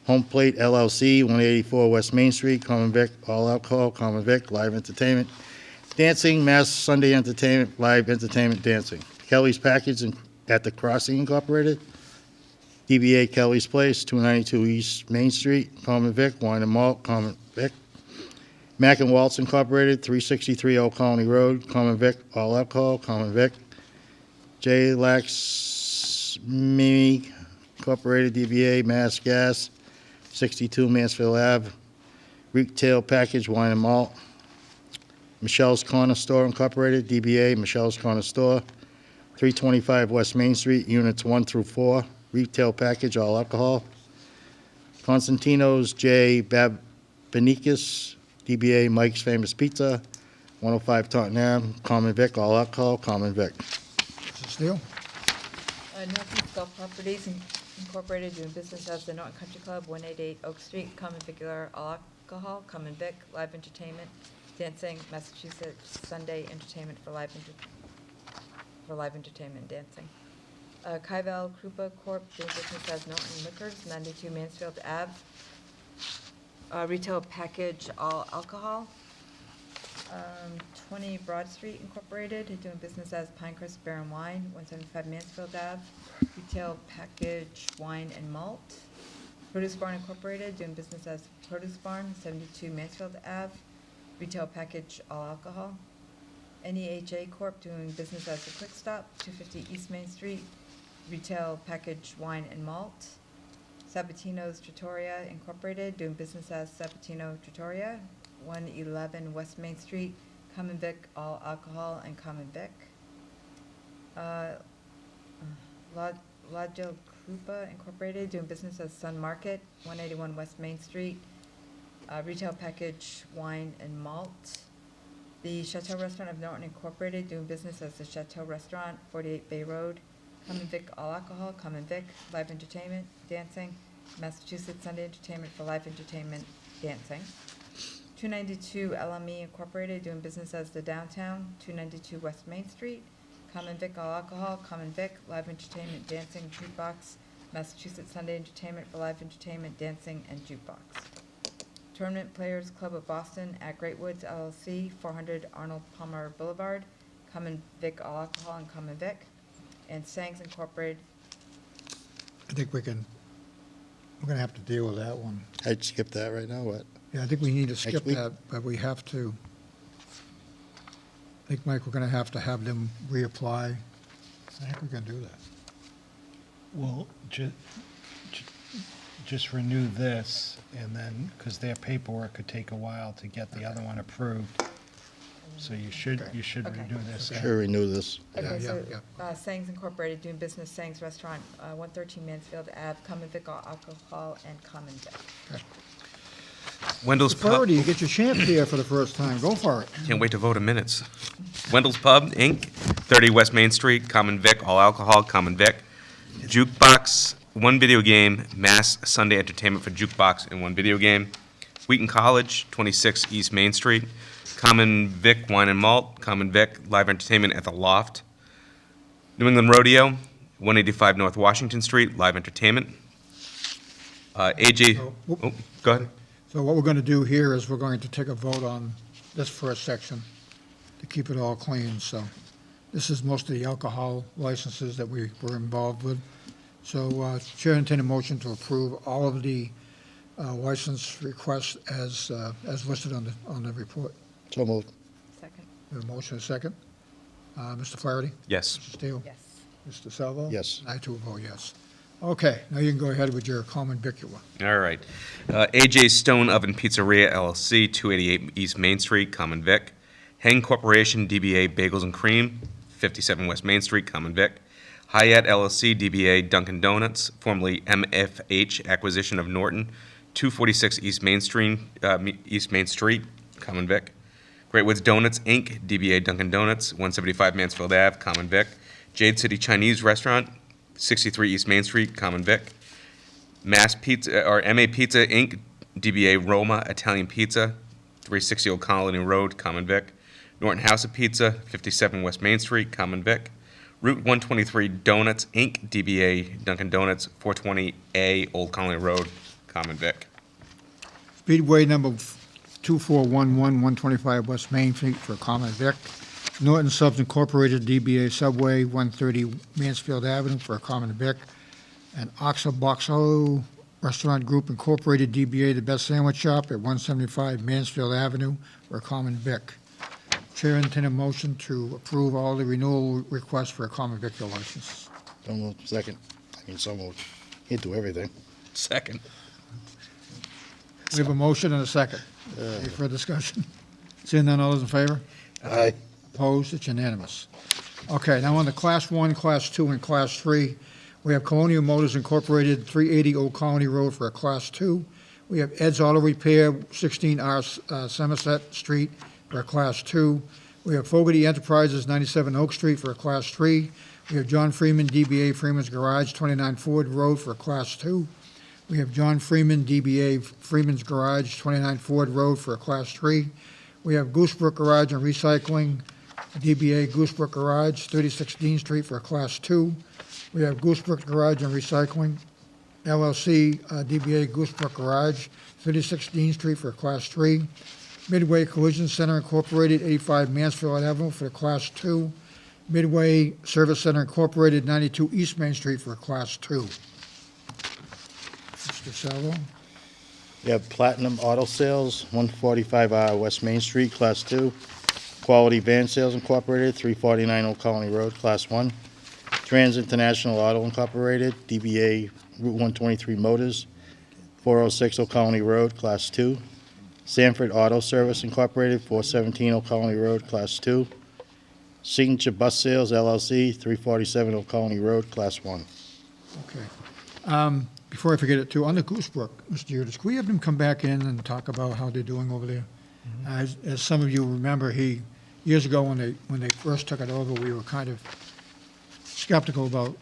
Home Plate LLC, 184 West Main Street, Common Vic, all alcohol, Common Vic, live entertainment, dancing, mass Sunday entertainment, live entertainment, dancing. Kelly's Package at the Crossing Incorporated, DBA Kelly's Place, 292 East Main Street, Common Vic, wine and malt, Common Vic. Mac and Waltz Incorporated, 363 Old Colony Road, Common Vic, all alcohol, Common Vic. J. Lax Mimi Incorporated, DBA Mass Gas, 62 Mansfield Ave, retail package, wine and malt. Michelle's Corner Store Incorporated, DBA Michelle's Corner Store, 325 West Main Street, units 1 through 4, retail package, all alcohol. Constantino's J. Babinicus, DBA Mike's Famous Pizza, 105 Taunton Ave, Common Vic, all alcohol, Common Vic. Mr. Steele? Northeast Golf Properties Incorporated, doing business as the Norton Country Club, 188 Oak Street, Common Vicular, all alcohol, Common Vic, live entertainment, dancing, Massachusetts, Sunday entertainment for live entertainment, dancing. Kaivel Krupa Corp., doing business as Norton Liquors, 92 Mansfield Ave, retail package, all alcohol. 20 Broad Street Incorporated, doing business as Pinecrest Beer and Wine, 175 Mansfield Ave, retail package, wine and malt. Produce Barn Incorporated, doing business as Produce Barn, 72 Mansfield Ave, retail package, all alcohol. NEHA Corp., doing business as The Quick Stop, 250 East Main Street, retail package, wine and malt. Sabatino's Trattoria Incorporated, doing business as Sabatino Trattoria, 111 West Main Street, Common Vic, all alcohol, and Common Vic. Lajo Krupa Incorporated, doing business as Sun Market, 181 West Main Street, retail package, wine and malt. The Chateau Restaurant of Norton Incorporated, doing business as the Chateau Restaurant, 48 Bay Road, Common Vic, all alcohol, Common Vic, live entertainment, dancing, Massachusetts Sunday entertainment for live entertainment, dancing. 292 LME Incorporated, doing business as the Downtown, 292 West Main Street, Common Vic, all alcohol, Common Vic, live entertainment, dancing, jukebox, Massachusetts Sunday entertainment for live entertainment, dancing, and jukebox. Tournament Players Club of Boston at Great Woods LLC, 400 Arnold Palmer Boulevard, Common Vic, all alcohol, and Common Vic. And Sangs Incorporated. I think we're going to have to deal with that one. I'd skip that right now, what? Yeah, I think we need to skip week? that, but we have to, I think, Mike, we're going to have them reapply. I think we can do that. Well, just renew this, and then, because their paperwork could take a while to get the other one approved. So you should Okay. renew this. Sure, renew this. Okay, Yeah, so, yeah. Sangs Incorporated, doing business, Sangs Restaurant, 113 Mansfield Ave, Common Vic, all alcohol, and Common Vic. Wendell's Pub. Flaherty, you get your chance here for the first time. Go for it. Can't wait to vote in minutes. Wendell's Pub, Inc., 30 West Main Street, Common Vic, all alcohol, Common Vic. Jukebox, one video game, mass Sunday entertainment for jukebox and one video game. Wheaton College, 26 East Main Street, Common Vic, wine and malt, Common Vic, live entertainment at the Loft. New England Rodeo, 185 North Washington Street, live entertainment. AJ, oh, go ahead. So what we're going to do here is we're going to take a vote on this first section to keep it all clean. So this is most of the alcohol licenses that we were involved with. So Chair entertain a motion to approve all of the license requests as listed on the report. So moved. Second. We have a motion and a second. Mr. Flaherty? Yes. Mr. Steele? Yes. Mr. Salvo? Yes. I too vote yes. Okay, now you can go ahead with your common vicula. All right. AJ Stone Oven Pizzeria LLC, 288 East Main Street, Common Vic. Heng Corporation, DBA Bagels and Cream, 57 West Main Street, Common Vic. Hyatt LLC, DBA Dunkin' Donuts, formerly MFH Acquisition of Norton, 246 East Main Street, Common Vic. Great Woods Donuts, Inc., DBA Dunkin' Donuts, 175 Mansfield Ave, Common Vic. Jade City Chinese Restaurant, 63 East Main Street, Common Vic. Mass Pizza, or MA Pizza, Inc., DBA Roma Italian Pizza, 360 Old Colony Road, Common Vic. Norton House of Pizza, 57 West Main Street, Common Vic. Route 123 Donuts, Inc., DBA Dunkin' Donuts, 420A Old Colony Road, common vic. Speedway number 2411, 125 West Main Street for a common vic. Norton Subs Incorporated, DBA Subway, 130 Mansfield Avenue for a common vic. And Oxa Boxo Restaurant Group Incorporated, DBA The Best Sandwich Shop at 175 Mansfield Avenue for a common vic. Chair entertain a motion to approve all the renewal requests for a common victor license. So moved. Second. So moved. Can't do everything. Second. We have a motion and a second. Any further discussion? Seeing none, all those in favor? Aye. Opposed? It's unanimous. Okay, now on the Class 1, Class 2, and Class 3, we have Colonial Motors Incorporated, 380 Old Colony Road for a Class 2. We have Ed's Auto Repair, 16R Somerset Street for a Class 2. We have Fogarty Enterprises, 97 Oak Street for a Class 3. We have John Freeman, DBA Freeman's Garage, 29 Ford Road for a Class 2. We have John Freeman, DBA Freeman's Garage, 29 Ford Road for a Class 3. We have Goosebrook Garage and Recycling, DBA Goosebrook Garage, 36 Dean Street for a Class 2. We have Goosebrook Garage and Recycling, LLC, DBA Goosebrook Garage, 36 Dean Street for a Class 3. Midway Collision Center Incorporated, 85 Mansfield Avenue for a Class 2. Midway Service Center Incorporated, 92 East Main Street for a Class 2. Mr. Salvo? We have Platinum Auto Sales, 145 West Main Street, Class 2. Quality Van Sales Incorporated, 349 Old Colony Road, Class 1. Trans International Auto Incorporated, DBA Route 123 Motors, 406 Old Colony Road, Class 2. Sanford Auto Service Incorporated, 417 Old Colony Road, Class 2. Signature Bus Sales LLC, 347 Old Colony Road, Class 1. Okay. Before I forget it, too, on the Goosebrook, Mr. Yurtis, can we have them come back in and talk about how they're doing over there? As some of you remember, years ago when they first took it over, we were kind of skeptical about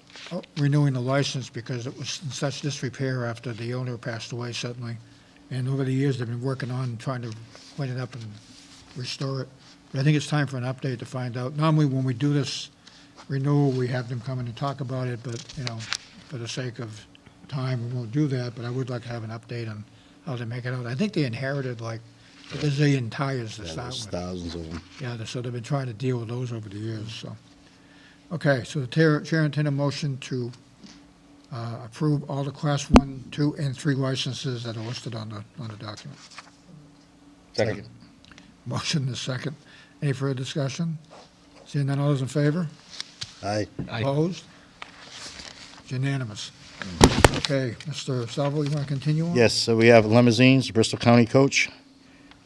renewing the license because it was in such disrepair after the owner passed away suddenly. And over the years, they've been working on trying to clean it up and restore it. But I think it's time for an update to find out. Normally, when we do this renewal, we have them come in and talk about it, but, for the sake of time, we won't do that. But I would like to have an update on how they make it out. I think they inherited like a zillion tires to Yeah, start there's with. thousands of them. Yeah, so they've been trying to deal with those over the years, so. Okay, so the chair entertain a motion to approve all the Class 1, 2, and 3 licenses that are listed on the document. Second. Motion is second. Any further discussion? Seeing none, all those in favor? Aye. Opposed? It's unanimous. Okay, Mr. Salvo, you want to continue on? Yes, so we have limousines, Bristol County Coach,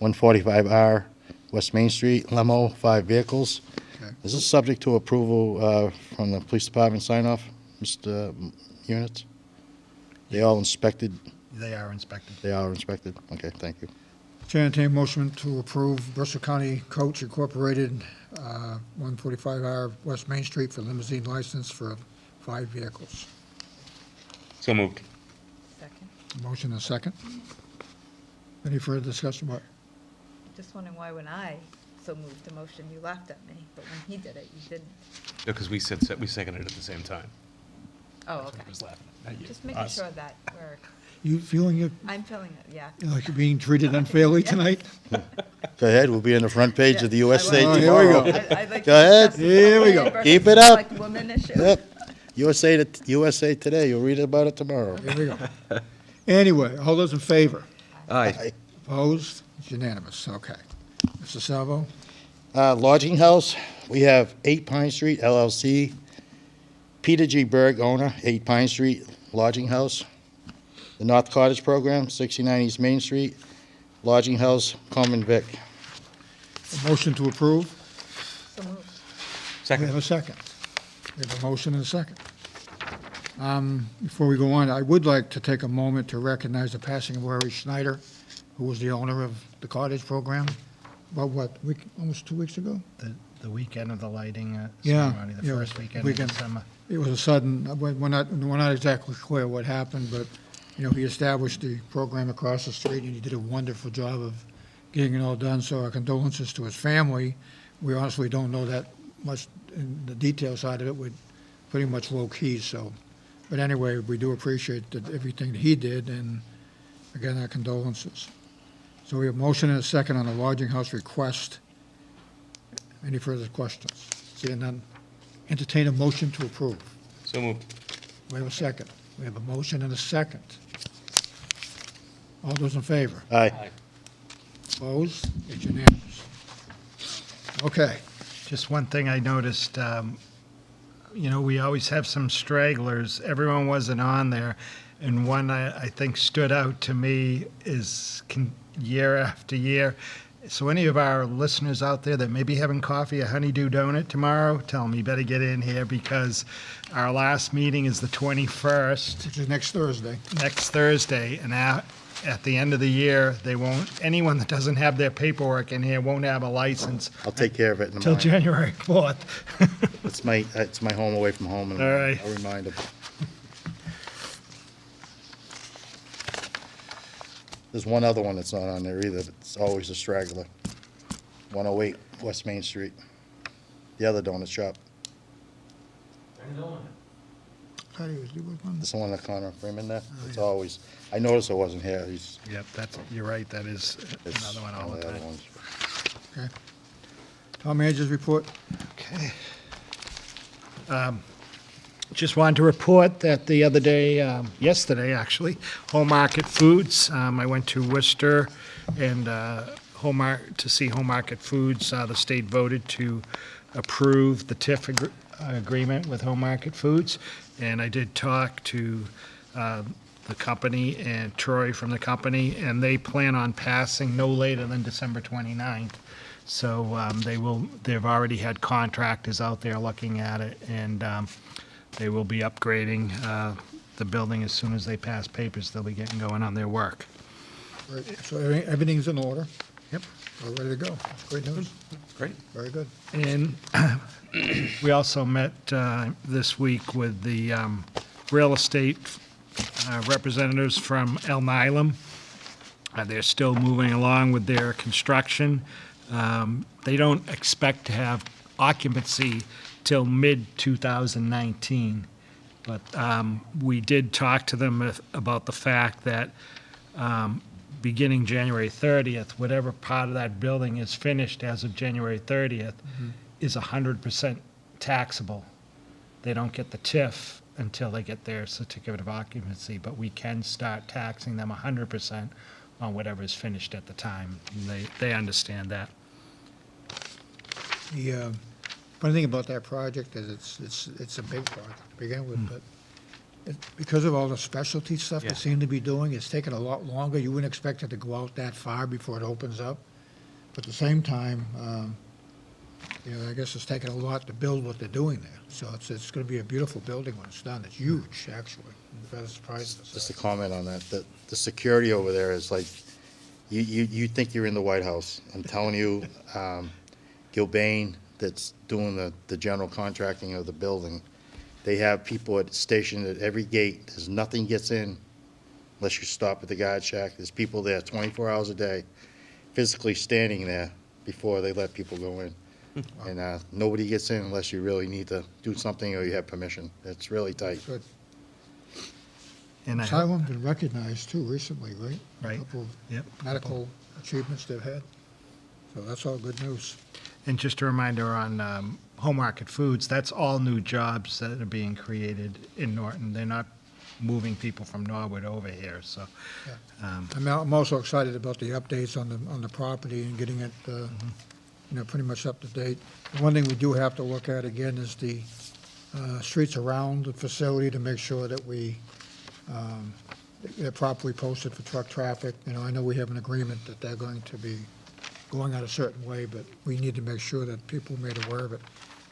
145R West Main Street, limo, 5 vehicles. Okay. Is this subject to approval from the police department sign-off, Mr. Units? They all inspected? They are inspected. They are inspected? Okay, thank you. Chair entertain a motion to approve Bristol County Coach Incorporated, 145R West Main Street for limousine license for 5 vehicles. So moved. Second. Motion and second. Any further discussion? What? Just wondering why when I so moved the motion, you laughed at me, but when he did it, you didn't. Because we seconded it at the same time. Oh, okay. I was laughing at you. Just making Us. sure that You feeling I'm feeling it, yeah. like you're being treated unfairly tonight? Go ahead, we'll be on the front page of the USA Oh, tomorrow. here we go. I'd like to Go ahead. discuss this Here we on go. versus Keep it up. Like woman issue. Yep. USA Today, you'll read about it tomorrow. Here we go. Anyway, all those in favor? Aye. Opposed? It's unanimous. Okay. Mr. Salvo? Lodging House, we have 8 Pine Street LLC. Peter G. Berg, owner, 8 Pine Street Lodging House. The North Cottage Program, 69 East Main Street, Lodging House, Common Vic. A motion to approve? So moved. We have a second. We have a motion and a second. Before we go on, I would like to take a moment to recognize the passing of Larry Schneider, who was the owner of the cottage program, about almost 2 weeks ago? The weekend of the lighting Yeah, ceremony, the yeah, first weekend weekend. in December. It was a sudden, we're not exactly clear what happened, but, he established the program across the street, and he did a wonderful job of getting it all done, so our condolences to his family. We honestly don't know that much, in the detail side of it, we're pretty much low-key, so. But anyway, we do appreciate everything that he did, and Again, our condolences. So we have motion and a second on the lodging house request. Any further questions? Seeing none, entertain a motion to approve. So moved. We have a second. We have a motion and a second. All those in favor? Aye. Opposed? It's unanimous. Okay. Just one thing I noticed, we always have some stragglers. Everyone wasn't on there. And one I think stood out to me is year after year. So any of our listeners out there that may be having coffee, a honeydew donut tomorrow, tell them you better get in here because our last meeting is the 21st. Which is next Thursday. Next Thursday, and at the end of the year, anyone that doesn't have their paperwork in here won't have a license I'll take care of it in the till morning. January 4th. It's my home away from home, and All right. I'll remind them. There's one other one that's not on there either. It's always a straggler. 108 West Main Street. The other donut shop. There's one that Connor Freeman there. It's always, I noticed it wasn't here. Yep, you're right, that is It's another one all one the of the other time. ones. Okay. Town managers report. Okay. Just wanted to report that the other day, yesterday actually, Home Market Foods, I went to Worcester and to see Home Market Foods. The state voted to approve the TIF agreement with Home Market Foods. And I did talk to the company and Troy from the company, and they plan on passing no later than December 29th. So they've already had contractors out there looking at it, and they will be upgrading the building as soon as they pass papers. They'll be getting going on their work. Right. So everything's in order. Yep. We're ready to go. Great news. Great. Very good. And we also met this week with the real estate representatives from El Nilam. They're still moving along with their construction. They don't expect to have occupancy till mid-2019. But we did talk to them about the fact that beginning January 30th, whatever part of that building is finished as of January 30th is 100% taxable. They don't get the TIF until they get their certificate of occupancy, but we can start taxing them 100% on whatever is finished at the time. And they understand that. The funny thing about that project is it's a big project to begin with, but because of all the specialty stuff Yeah. they seem to be doing, it's taken a lot longer. You wouldn't expect it to go out that far before it opens up. But at the same time, I guess it's taken a lot to build what they're doing there. So it's going to be a beautiful building when it's done. It's huge, actually. That surprises us. Just a comment on that, the security over there is like, you think you're in the White House. I'm telling you, Gilbane, that's doing the general contracting of the building, they have people stationed at every gate. There's nothing gets in unless you stop at the guard shack. There's people there 24 hours a day, physically standing there before they let people go in. And nobody gets in unless you really need to do something or you have permission. It's really tight. Good. And Asylum been recognized too recently, right? Right. A couple of Yep. medical achievements they've had. So that's all good news. And just a reminder on Home Market Foods, that's all new jobs that are being created in Norton. They're not moving people from Norwood over here, so. I'm also excited about the updates on the property and getting it, pretty much up to date. The one thing we do have to look at again is the streets around the facility to make sure that they're properly posted for truck traffic. I know we have an agreement that they're going to be going out a certain way, but we need to make sure that people are made aware of it.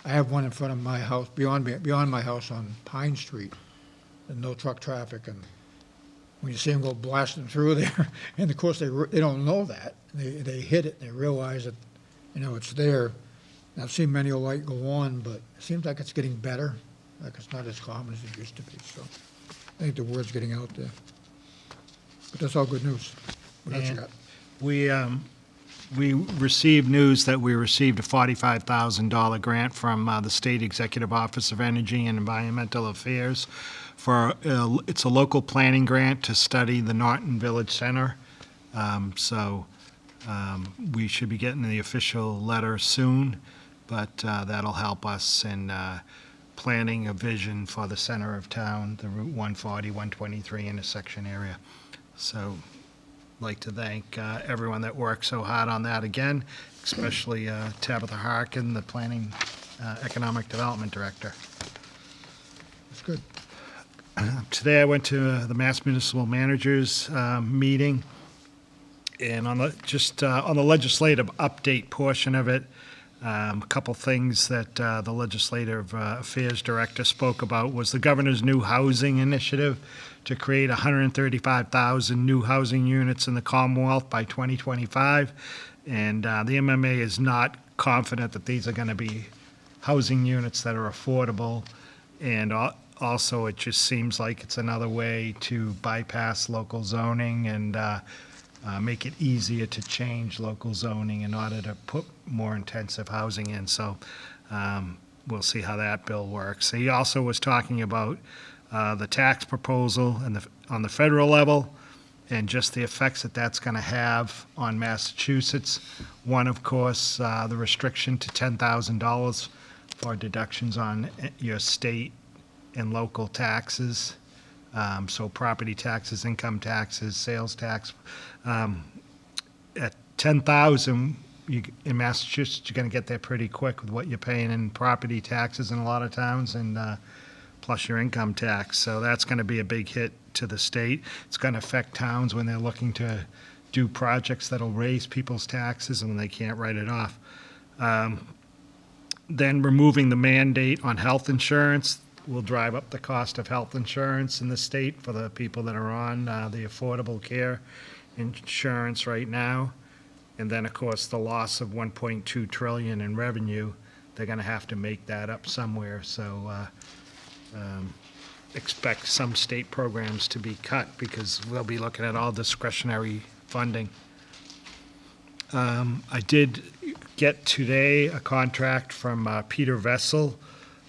I have one in front of my house, beyond my house on Pine Street, and no truck traffic, and when you see them go blasting through there, and of course, they don't know that. They hit it, and they realize that, it's there. And I've seen many a light go on, but it seems like it's getting better, like it's not as common as it used to be, so I think the word's getting out there. But that's all good news. What else you got? We received news that we received a $45,000 grant from the State Executive Office of Energy and Environmental Affairs it's a local planning grant to study the Norton Village Center. We should be getting the official letter soon, but that'll help us in planning a vision for the center of town, the Route 140, 123 intersection area. So, like to thank everyone that worked so hard on that again, especially Tabitha Harkin, the Planning Economic Development Director. That's good. Today I went to the Mass Municipal Managers meeting, and on the legislative update portion of it, a couple things that the Legislative Affairs Director spoke about was the governor's new housing initiative to create 135,000 new housing units in the Commonwealth by 2025. And the MMA is not confident that these are going to be housing units that are affordable. And also, it just seems like it's another way to bypass local zoning and make it easier to change local zoning in order to put more intensive housing in. So we'll see how that bill works. He also was talking about the tax proposal on the federal level and just the effects that that's going to have on Massachusetts. One, of course, the restriction to $10,000 for deductions on your state and local taxes. So property taxes, income taxes, sales tax. At $10,000, in Massachusetts, you're going to get there pretty quick with what you're paying in property taxes in a lot of towns, and plus your income tax. So that's going to be a big hit to the state. It's going to affect towns when they're looking to do projects that'll raise people's taxes and when they can't write it off. Then removing the mandate on health insurance will drive up the cost of health insurance in the state for the people that are on the Affordable Care Insurance right now. And then, of course, the loss of $1.2 trillion in revenue, they're going to have to make that up somewhere. So expect some state programs to be cut because we'll be looking at all discretionary funding. I did get today a contract from Peter Vessel,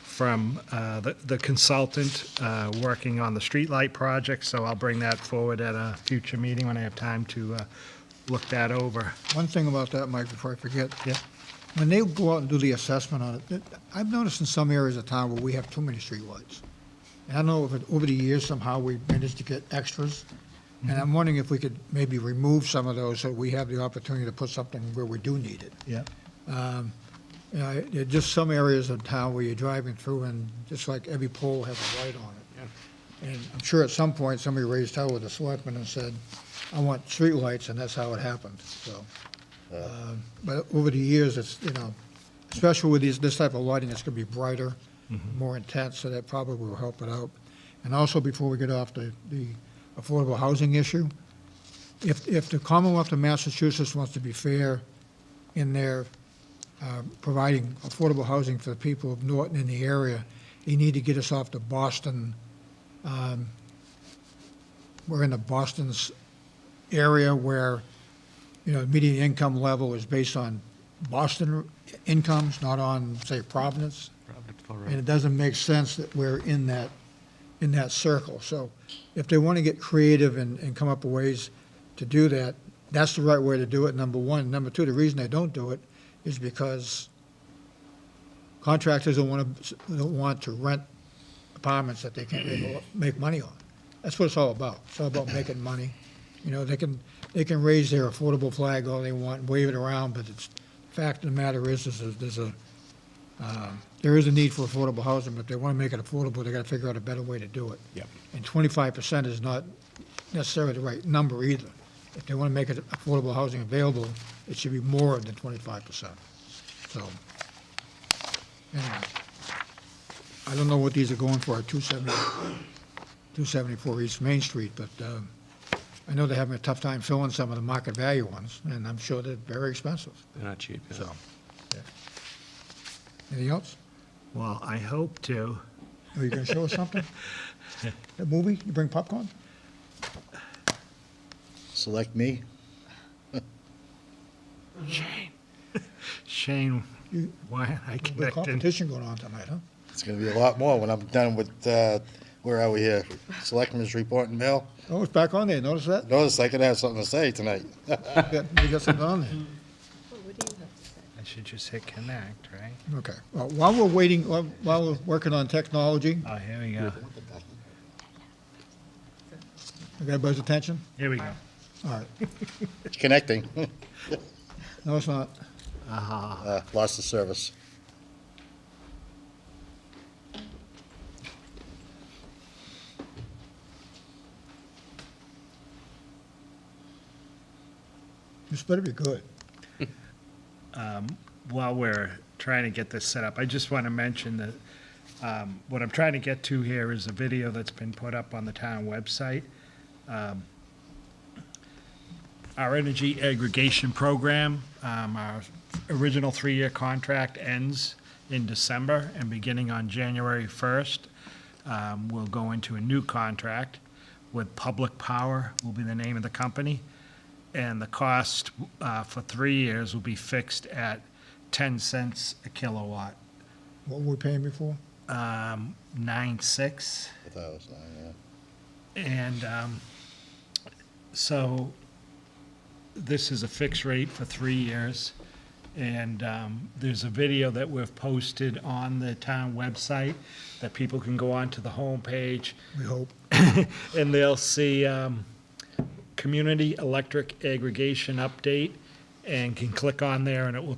from the consultant working on the streetlight project, so I'll bring that forward at a future meeting when I have time to look that over. One thing about that, Mike, before I forget. Yeah. When they go out and do the assessment on it, I've noticed in some areas of town where we have too many streetlights. I don't know if over the years somehow we managed to get extras, and I'm wondering if we could maybe remove some of those so we have the opportunity to put something where we do need it. Yeah. There are just some areas of town where you're driving through and just like every pole has a light on it. And I'm sure at some point somebody raised hell with the selectmen and said, I want streetlights, and that's how it happened, so. But over the years, it's, especially with this type of lighting, it's gonna be brighter, more intense, so that probably will help it out. And also, before we get off the affordable housing issue, if the Commonwealth of Massachusetts wants to be fair in their providing affordable housing for the people of Norton in the area, they need to get us off to Boston. We're in the Boston's area where, median income level is based on Boston incomes, not on, say, Providence. And it doesn't make sense that we're in that circle. So if they want to get creative and come up with ways to do that, that's the right way to do it, number one. Number two, the reason they don't do it is because contractors don't want to rent apartments that they can't make money on. That's what it's all about. It's all about making money. They can raise their affordable flag all they want and wave it around, but the fact of the matter is there is a need for affordable housing, but if they want to make it affordable, they got to figure out a better way to do it. Yep. And 25% is not necessarily the right number either. If they want to make it affordable housing available, it should be more than 25%. So, anyway, I don't know what these are going for at 274 East Main Street, but I know they're having a tough time filling some of the market value ones, and I'm sure they're very expensive. They're not cheap. So, yeah. Anything else? Well, I hope to. Are you going to show us something? A movie? You bring popcorn? Select me. Shane, why I There's a connected. competition going on tonight, huh? It's going to be a lot more when I'm done with Where are we here? Selectmen's report and mail? Oh, it's back on there, notice that? Notice I could have something to say tonight. We got something on there. I should just hit connect, right? Okay, well, while we're waiting, while we're working on technology, Oh, here we go. got everybody's attention? Here we go. All right, It's connecting. no, it's not. Lost the service. This better be good. While we're trying to get this set up, I just want to mention that what I'm trying to get to here is a video that's been put up on the town website. Our energy aggregation program, our original 3-year contract ends in December, and beginning on January 1st, we'll go into a new contract with Public Power, will be the name of the company. And the cost for 3 years will be fixed at 10 cents a kilowatt. What were we paying before? 9.6. And so this is a fixed rate for 3 years. And there's a video that we've posted on the town website that people can go onto the homepage. We hope. And they'll see Community Electric Aggregation Update, and can click on there and it will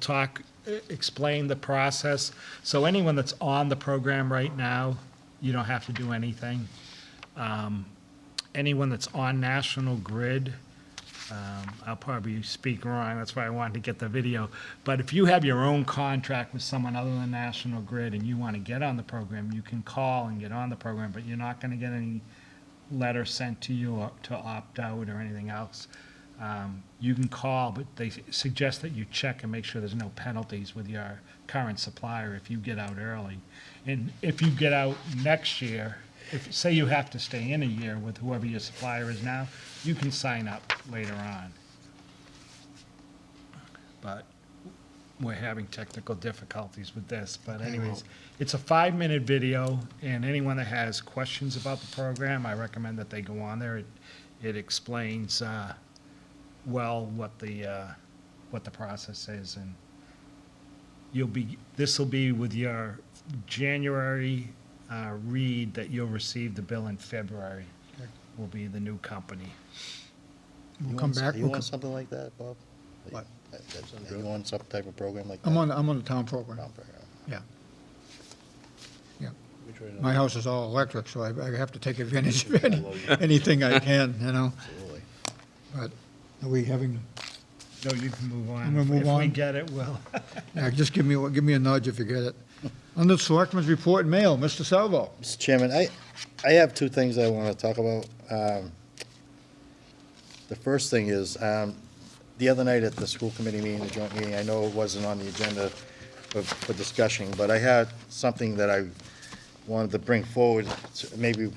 explain the process. So anyone that's on the program right now, you don't have to do anything. Anyone that's on National Grid, I'll probably speak wrong, that's why I wanted to get the video. But if you have your own contract with someone other than National Grid and you want to get on the program, you can call and get on the program, but you're not going to get any letter sent to you to opt out or anything else. You can call, but they suggest that you check and make sure there's no penalties with your current supplier if you get out early. And if you get out next year, if, say you have to stay in a year with whoever your supplier is now, you can sign up later on. But we're having technical difficulties with this. But anyways, it's a 5-minute video, and anyone that has questions about the program, I recommend that they go on there. It explains well what the process is, and this will be with your January read that you'll receive the bill in February. Will be the new company. We'll come back. You We'll want something like that, Bob? What? You want some type of program like that? I'm on the town program, Town program. yeah. Yeah. My house is all electric, so I have to take advantage of anything I can, you know? Absolutely. But are we having, No, you can move on. I'm gonna move If we on. get it, we'll. yeah, just give me a nudge if you get it. Under the Selectmen's report and mail, Mr. Salvo. Mr. Chairman, I have two things I want to talk about. The first thing is, the other night at the school committee meeting, the joint meeting, I know it wasn't on the agenda for discussion, but I had something that I wanted to bring forward, maybe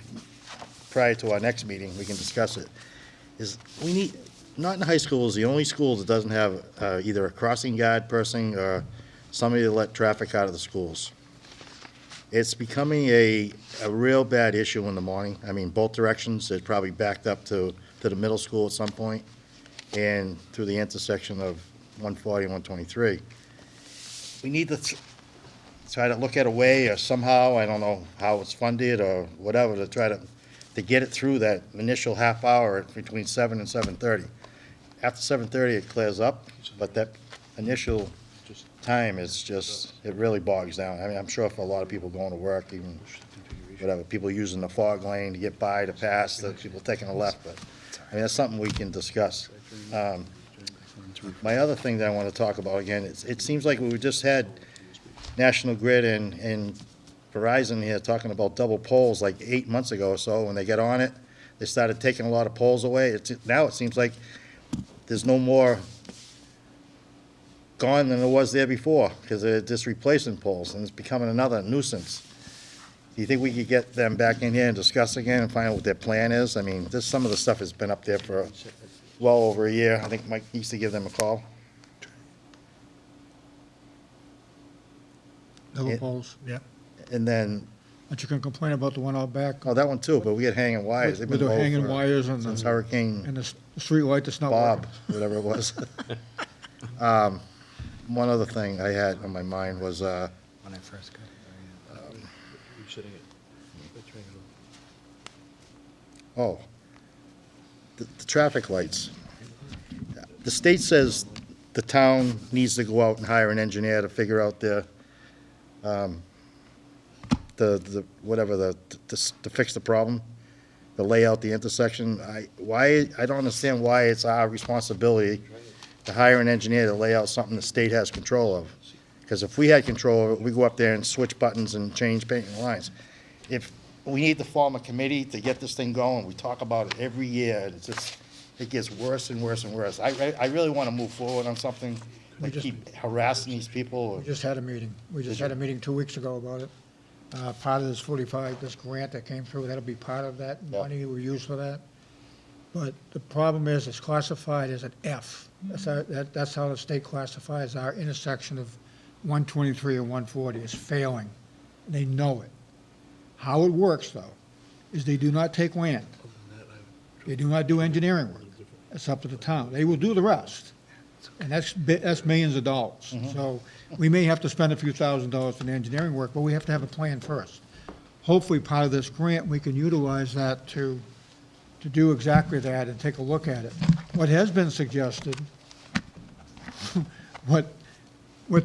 prior to our next meeting, we can discuss it, is we need, Norton High School is the only school that doesn't have either a crossing guard person or somebody to let traffic out of the schools. It's becoming a real bad issue in the morning. I mean, both directions, it's probably backed up to the middle school at some point, and through the intersection of 140 and 123. We need to try to look at a way, or somehow, I don't know how it's funded or whatever, to try to get it through that initial half hour between 7 and 7:30. After 7:30, it clears up, but that initial time is just, it really bogs down. I mean, I'm sure for a lot of people going to work, even whatever, people using the fog lane to get by, to pass, the people taking a left, but, I mean, that's something we can discuss. My other thing that I want to talk about again, it seems like we just had National Grid and Verizon here talking about double poles like 8 months ago or so. When they get on it, they started taking a lot of poles away. Now it seems like there's no more gone than there was there before, because they're just replacing poles, and it's becoming another nuisance. Do you think we could get them back in here and discuss again and find out what their plan is? I mean, some of the stuff has been up there for well over a year. I think Mike needs to give them a call. Double poles. Yeah. And then But you can complain about the one out back. Oh, that one too, but we had hanging wires. They've With been the low hanging for- wires and since the, Hurricane and the street light that's not Bob, working. whatever it was. One other thing I had on my mind was, When I first got here. oh, the traffic lights. The state says the town needs to go out and hire an engineer to figure out to fix the problem, to lay out the intersection. I don't understand why it's our responsibility to hire an engineer to lay out something the state has control of. Because if we had control of it, we go up there and switch buttons and change painting lines. If we need to form a committee to get this thing going, we talk about it every year, it's just, it gets worse and worse and worse. I really want to move forward on something, like keep harassing these people. We just had a meeting. We just had a meeting 2 weeks ago about it. Part of this 45, this grant that came through, that'll be part of that money we use for that. But the problem is, it's classified as an F. That's how the state classifies our intersection of 123 and 140. It's failing. They know it. How it works, though, is they do not take land. They do not do engineering work. It's up to the town. They will do the rest. And that's millions of dollars. So we may have to spend a few $1,000s for the engineering work, but we have to have a plan first. Hopefully, part of this grant, we can utilize that to do exactly that and take a look at it. What has been suggested, what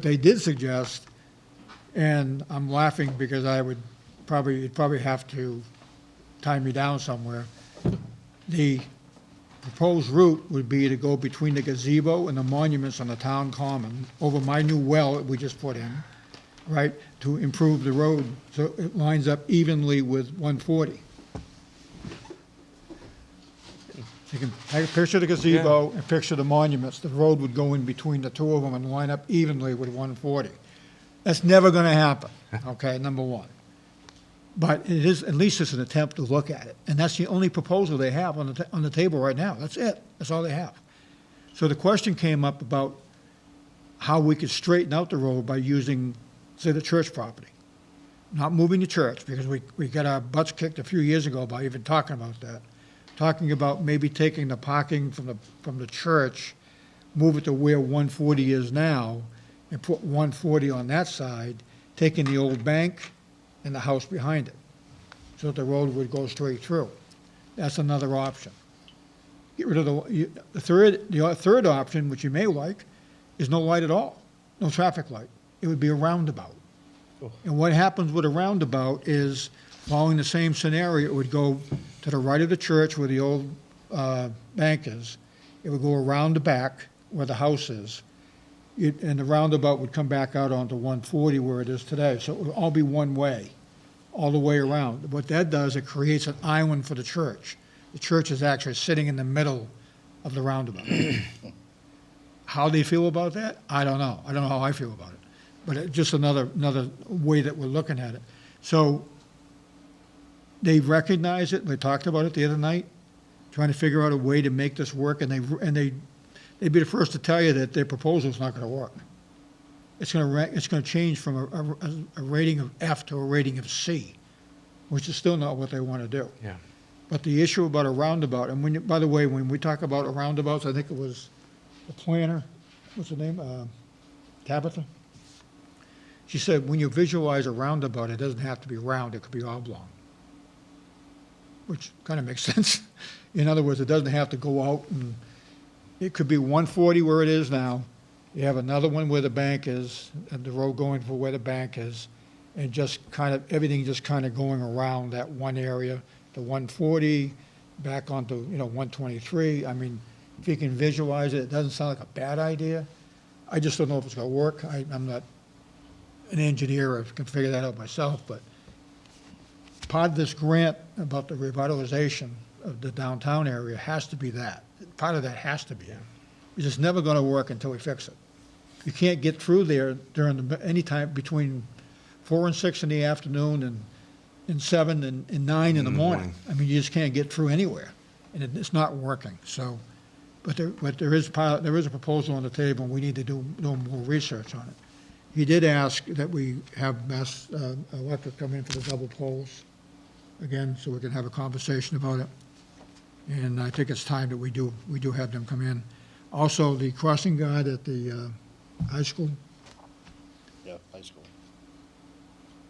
they did suggest, and I'm laughing because you'd probably have to tie me down somewhere. The proposed route would be to go between the gazebo and the monuments on the town common, over my new well that we just put in, right, to improve the road so it lines up evenly with 140. You can picture the gazebo and picture the monuments. The road would go in between the two of them and line up evenly with 140. That's never going to happen, okay, number one. But it is, at least it's an attempt to look at it. And that's the only proposal they have on the table right now. That's it. That's all they have. So the question came up about how we could straighten out the road by using, say, the church property. Not moving the church, because we got our butts kicked a few years ago by even talking about that. Talking about maybe taking the parking from the church, move it to where 140 is now, and put 140 on that side, taking the old bank and the house behind it, so that the road would go straight through. That's another option. Get rid of the third option, which you may like, is no light at all, no traffic light. It would be a roundabout. And what happens with a roundabout is, following the same scenario, it would go to the right of the church where the old bank is. It would go around the back where the house is. And the roundabout would come back out onto 140 where it is today. So it would all be one way, all the way around. What that does, it creates an island for the church. The church is actually sitting in the middle of the roundabout. How they feel about that, I don't know. I don't know how I feel about it. But it's just another way that we're looking at it. So they recognize it. We talked about it the other night, trying to figure out a way to make this work, and they'd be the first to tell you that their proposal is not going to work. It's going to change from a rating of F to a rating of C, which is still not what they want to do. Yeah. But the issue about a roundabout, and by the way, when we talk about a roundabouts, I think it was the planner, what's her name, Tabitha? She said, when you visualize a roundabout, it doesn't have to be round, it could be oblong, which kind of makes sense. In other words, it doesn't have to go out, and it could be 140 where it is now. You have another one where the bank is, and the road going for where the bank is, and just kind of, everything just kind of going around that one area, the 140, back onto, 123. I mean, if you can visualize it, it doesn't sound like a bad idea. I just don't know if it's going to work. I'm not an engineer, I can figure that out myself, but part of this grant about the revitalization of the downtown area has to be that. Part of that has to be it. It's just never going to work until we fix it. You can't get through there during any time between 4 and 6 in the afternoon and 7 and 9 in the morning. I mean, you just can't get through anywhere, and it's not working. So, but there is a proposal on the table, and we need to do more research on it. He did ask that we have Mass Electric come in for the double poles again, so we can have a conversation about it. And I think it's time that we do have them come in. Also, the crossing guard at the high school. Yeah, high school.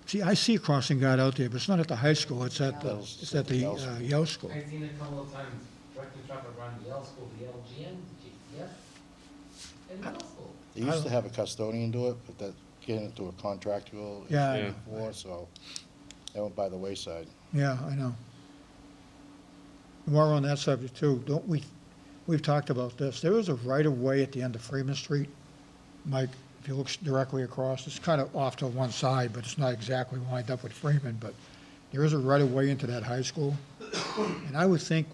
See, I see a crossing guard out there, but it's not at the high school, it's at the Yale School. I've seen it a couple of times, directing traffic around the Yale School, the LGN, yes, and middle school. They used to have a custodian do it, but that getting into a contractual Yeah. issue before, so that went by the wayside. Yeah, I know. While we're on that subject too, we've talked about this. There is a right-of-way at the end of Freeman Street. Mike, if you look directly across, it's kind of off to one side, but it's not exactly lined up with Freeman, but there is a right-of-way into that high school. And I would think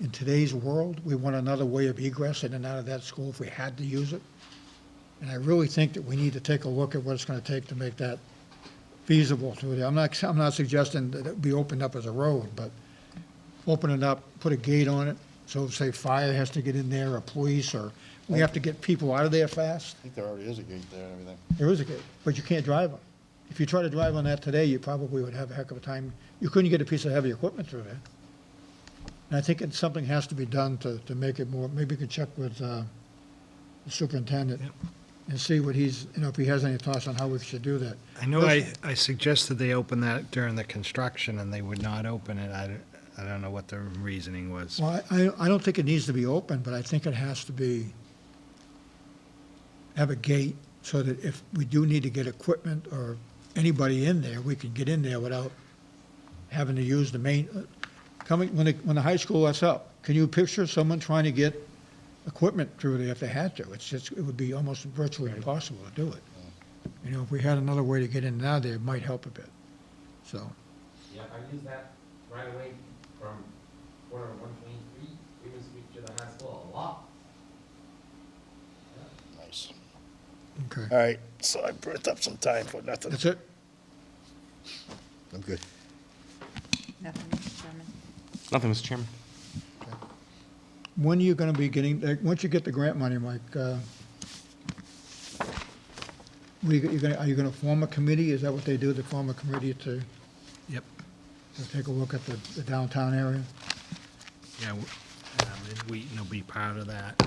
in today's world, we want another way of egress in and out of that school if we had to use it. And I really think that we need to take a look at what it's going to take to make that feasible through there. I'm not suggesting that it be opened up as a road, but open it up, put a gate on it, so say fire has to get in there, or police, or we have to get people out of there fast. I think there already is a gate there and everything. There is a gate, but you can't drive on. If you try to drive on that today, you probably would have a heck of a time. You couldn't get a piece of heavy equipment through there. And I think something has to be done to make it more, maybe you could check with the superintendent and see what he's, if he has any thoughts on how we should do that. I know I suggested they open that during the construction, and they would not open it. I don't know what the reasoning was. Well, I don't think it needs to be open, but I think it has to have a gate so that if we do need to get equipment or anybody in there, we can get in there without having to use the main, when the high school lets up. Can you picture someone trying to get equipment through there if they had to? It would be almost virtually impossible to do it. If we had another way to get in and out of there, it might help a bit, so. Yeah, I use that right away from corner of 123, Freeman Street to the high school a lot. Nice. Okay. All right, so I burnt up some time for nothing. That's it? I'm good. Nothing, Mr. Chairman. Nothing, Mr. Chairman. When are you going to be getting, once you get the grant money, Mike, are you going to form a committee? Is that what they do, they form a committee to take a look at the downtown area? Yeah, and Wheaton will be part of that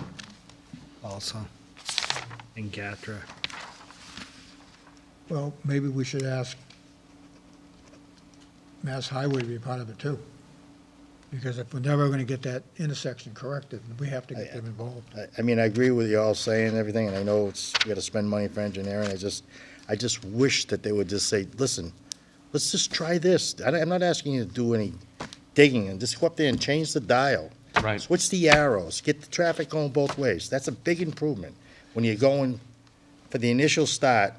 also, and GATRA. Well, maybe we should ask Mass Highway to be a part of it too. Because if we're never going to get that intersection corrected, we have to get them involved. I mean, I agree with you all saying everything, and I know we gotta spend money for engineering. I just wish that they would just say, listen, let's just try this. I'm not asking you to do any digging, and just go up there and change the dial. Right. Switch the arrows, get the traffic going both ways. That's a big improvement. When you're going, for the initial start,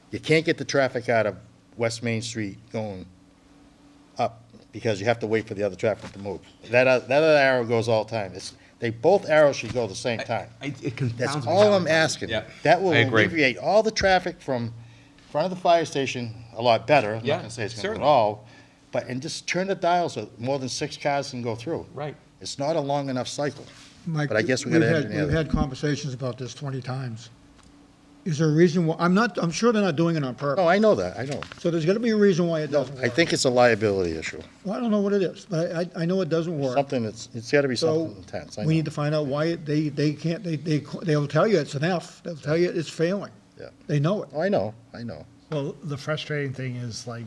you can't get the traffic out of West Main Street going up, because you have to wait for the other traffic to move. That other arrow goes all the time. Both arrows should go the same time. It confounds That's me all how I'm it- asking. Yeah, That will I agree. alleviate all the traffic from front of the fire station a lot better. I'm not Yeah, gonna say it's gonna do it certainly. all, and just turn the dial so more than 6 cars can go through. Right. It's not a long enough cycle. Mike, But I guess we gotta we've engineer We've that. had conversations about this 20 times. Is there a reason why, I'm sure they're not doing it on purpose. No, I know that, I know. So there's got to be a reason why it No, doesn't work. I think it's a liability issue. Well, I don't know what it is, but I know it doesn't work. Something it's gotta be So something intense. I we know. need to find out why they can't, they'll tell you it's an F. They'll tell you it's failing. Yeah. They know it. Oh, I know. Well, the frustrating thing is, like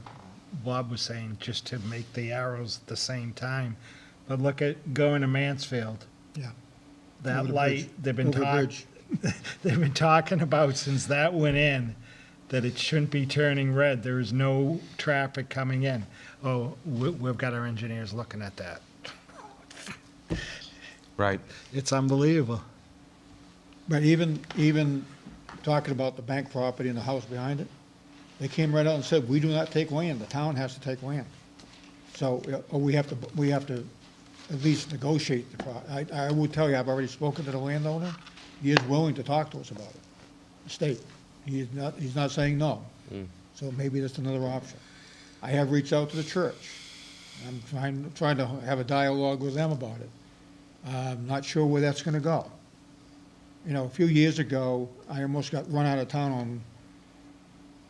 Bob was saying, just to make the arrows at the same time. But look at going to Mansfield. Yeah. Over That the light, bridge. they've been Over the talking, bridge. they've been talking about since that went in, that it shouldn't be turning red. There is no traffic coming in. Oh, we've got our engineers looking at that. Right. It's unbelievable. But even talking about the bank property and the house behind it, they came right out and said, we do not take land, the town has to take land. So, we have to at least negotiate I will tell you, I've already spoken to the landowner, he is willing to talk to us about it, the state. He's not saying no. So maybe that's another option. I have reached out to the church. I'm trying to have a dialogue with them about it. I'm not sure where that's gonna go. A few years ago, I almost got run out of town on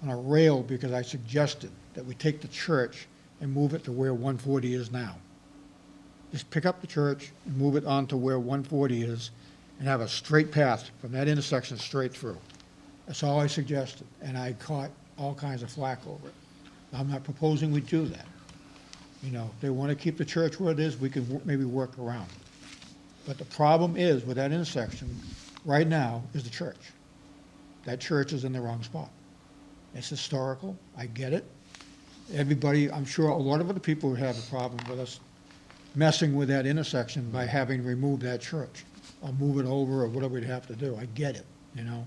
on a rail because I suggested that we take the church and move it to where 140 is now. Just pick up the church and move it on to where 140 is and have a straight path from that intersection straight through. That's all I suggested, and I caught all kinds of flack over it. I'm not proposing we do that. You know, if they want to keep the church where it is, we can maybe work around it. But the problem is with that intersection, right now, is the church. That church is in the wrong spot. It's historical, I get it. Everybody, I'm sure a lot of other people would have a problem with us messing with that intersection by having removed that church, or move it over, or whatever we'd have to do. I get it, you know?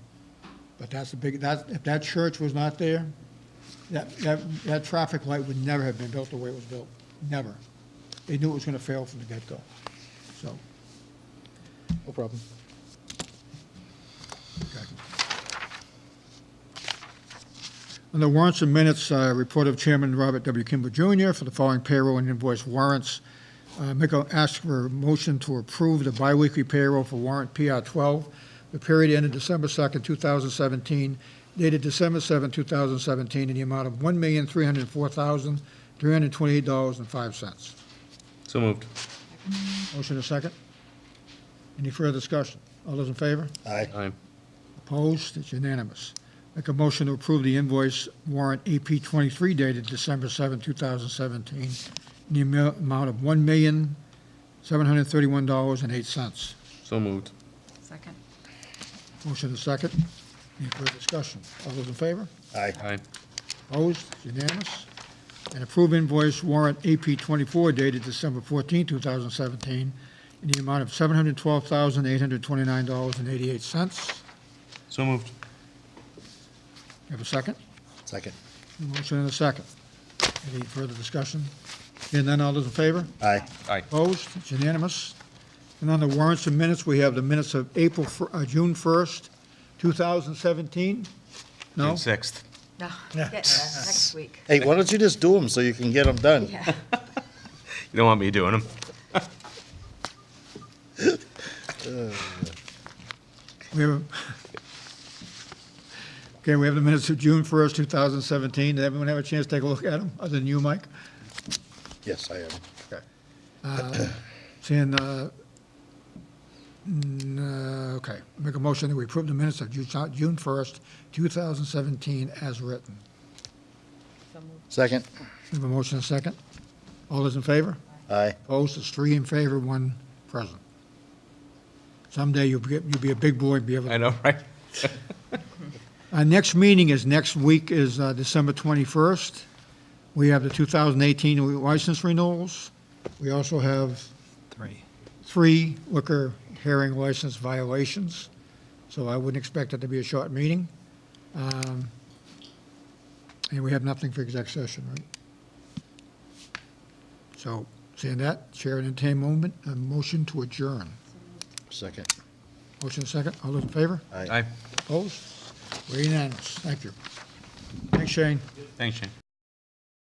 But that's a big, if that church was not there, that traffic light would never have been built the way it was built, never. They knew it was gonna fail from the get-go, so. No problem. Okay. On the warrants and minutes, report of Chairman Robert W. Kimball Jr. for the following payroll and invoice warrants. Ask for a motion to approve the biweekly payroll for warrant PR 12, the period ended December 2nd, 2017, dated December 7, 2017, in the amount of $1,304,328.05. So moved. Motion a second. Any further discussion? All those in favor? Aye. Aye. Opposed? It's unanimous. Make a motion to approve the invoice warrant AP 23 dated December 7, 2017, in the amount of $1,731,08. So moved. Second. Motion is second. Any further discussion? All those in favor? Aye. Aye. Opposed? It's unanimous. And approve invoice warrant AP 24 dated December 14, 2017, in the amount of $712,829.88. So moved. Have a second? Second. Motion and a second. Any further discussion? Hearing none, all those in favor? Aye. Aye. Opposed? It's unanimous. And on the warrants and minutes, we have the minutes of June 1st, 2017? No? June 6th. No, next week. Hey, why don't you just do them so you can get them done? Yeah. You don't want me doing them? We have, okay, we have the minutes of June 1st, 2017. Did everyone have a chance to take a look at them, other than you, Mike? Yes, I am. Seeing, okay, make a motion that we approve the minutes of June 1st, 2017 as written. So moved. Second. We have a motion and a second. All those in favor? Aye. Opposed, it's 3 in favor, 1 present. Someday you'll be a big boy and be able to. I know, right? Our next meeting is next week is December 21st. We have the 2018 license renewals. We also have 3 liquor hearing license violations, so I wouldn't expect it to be a short meeting. And we have nothing for exec session, right? So, seeing that, Chair and entertain a motion to adjourn. Second. Motion second. All those in favor? Aye. Opposed? We're unanimous. Thank you. Thanks, Shane. Thanks, Shane.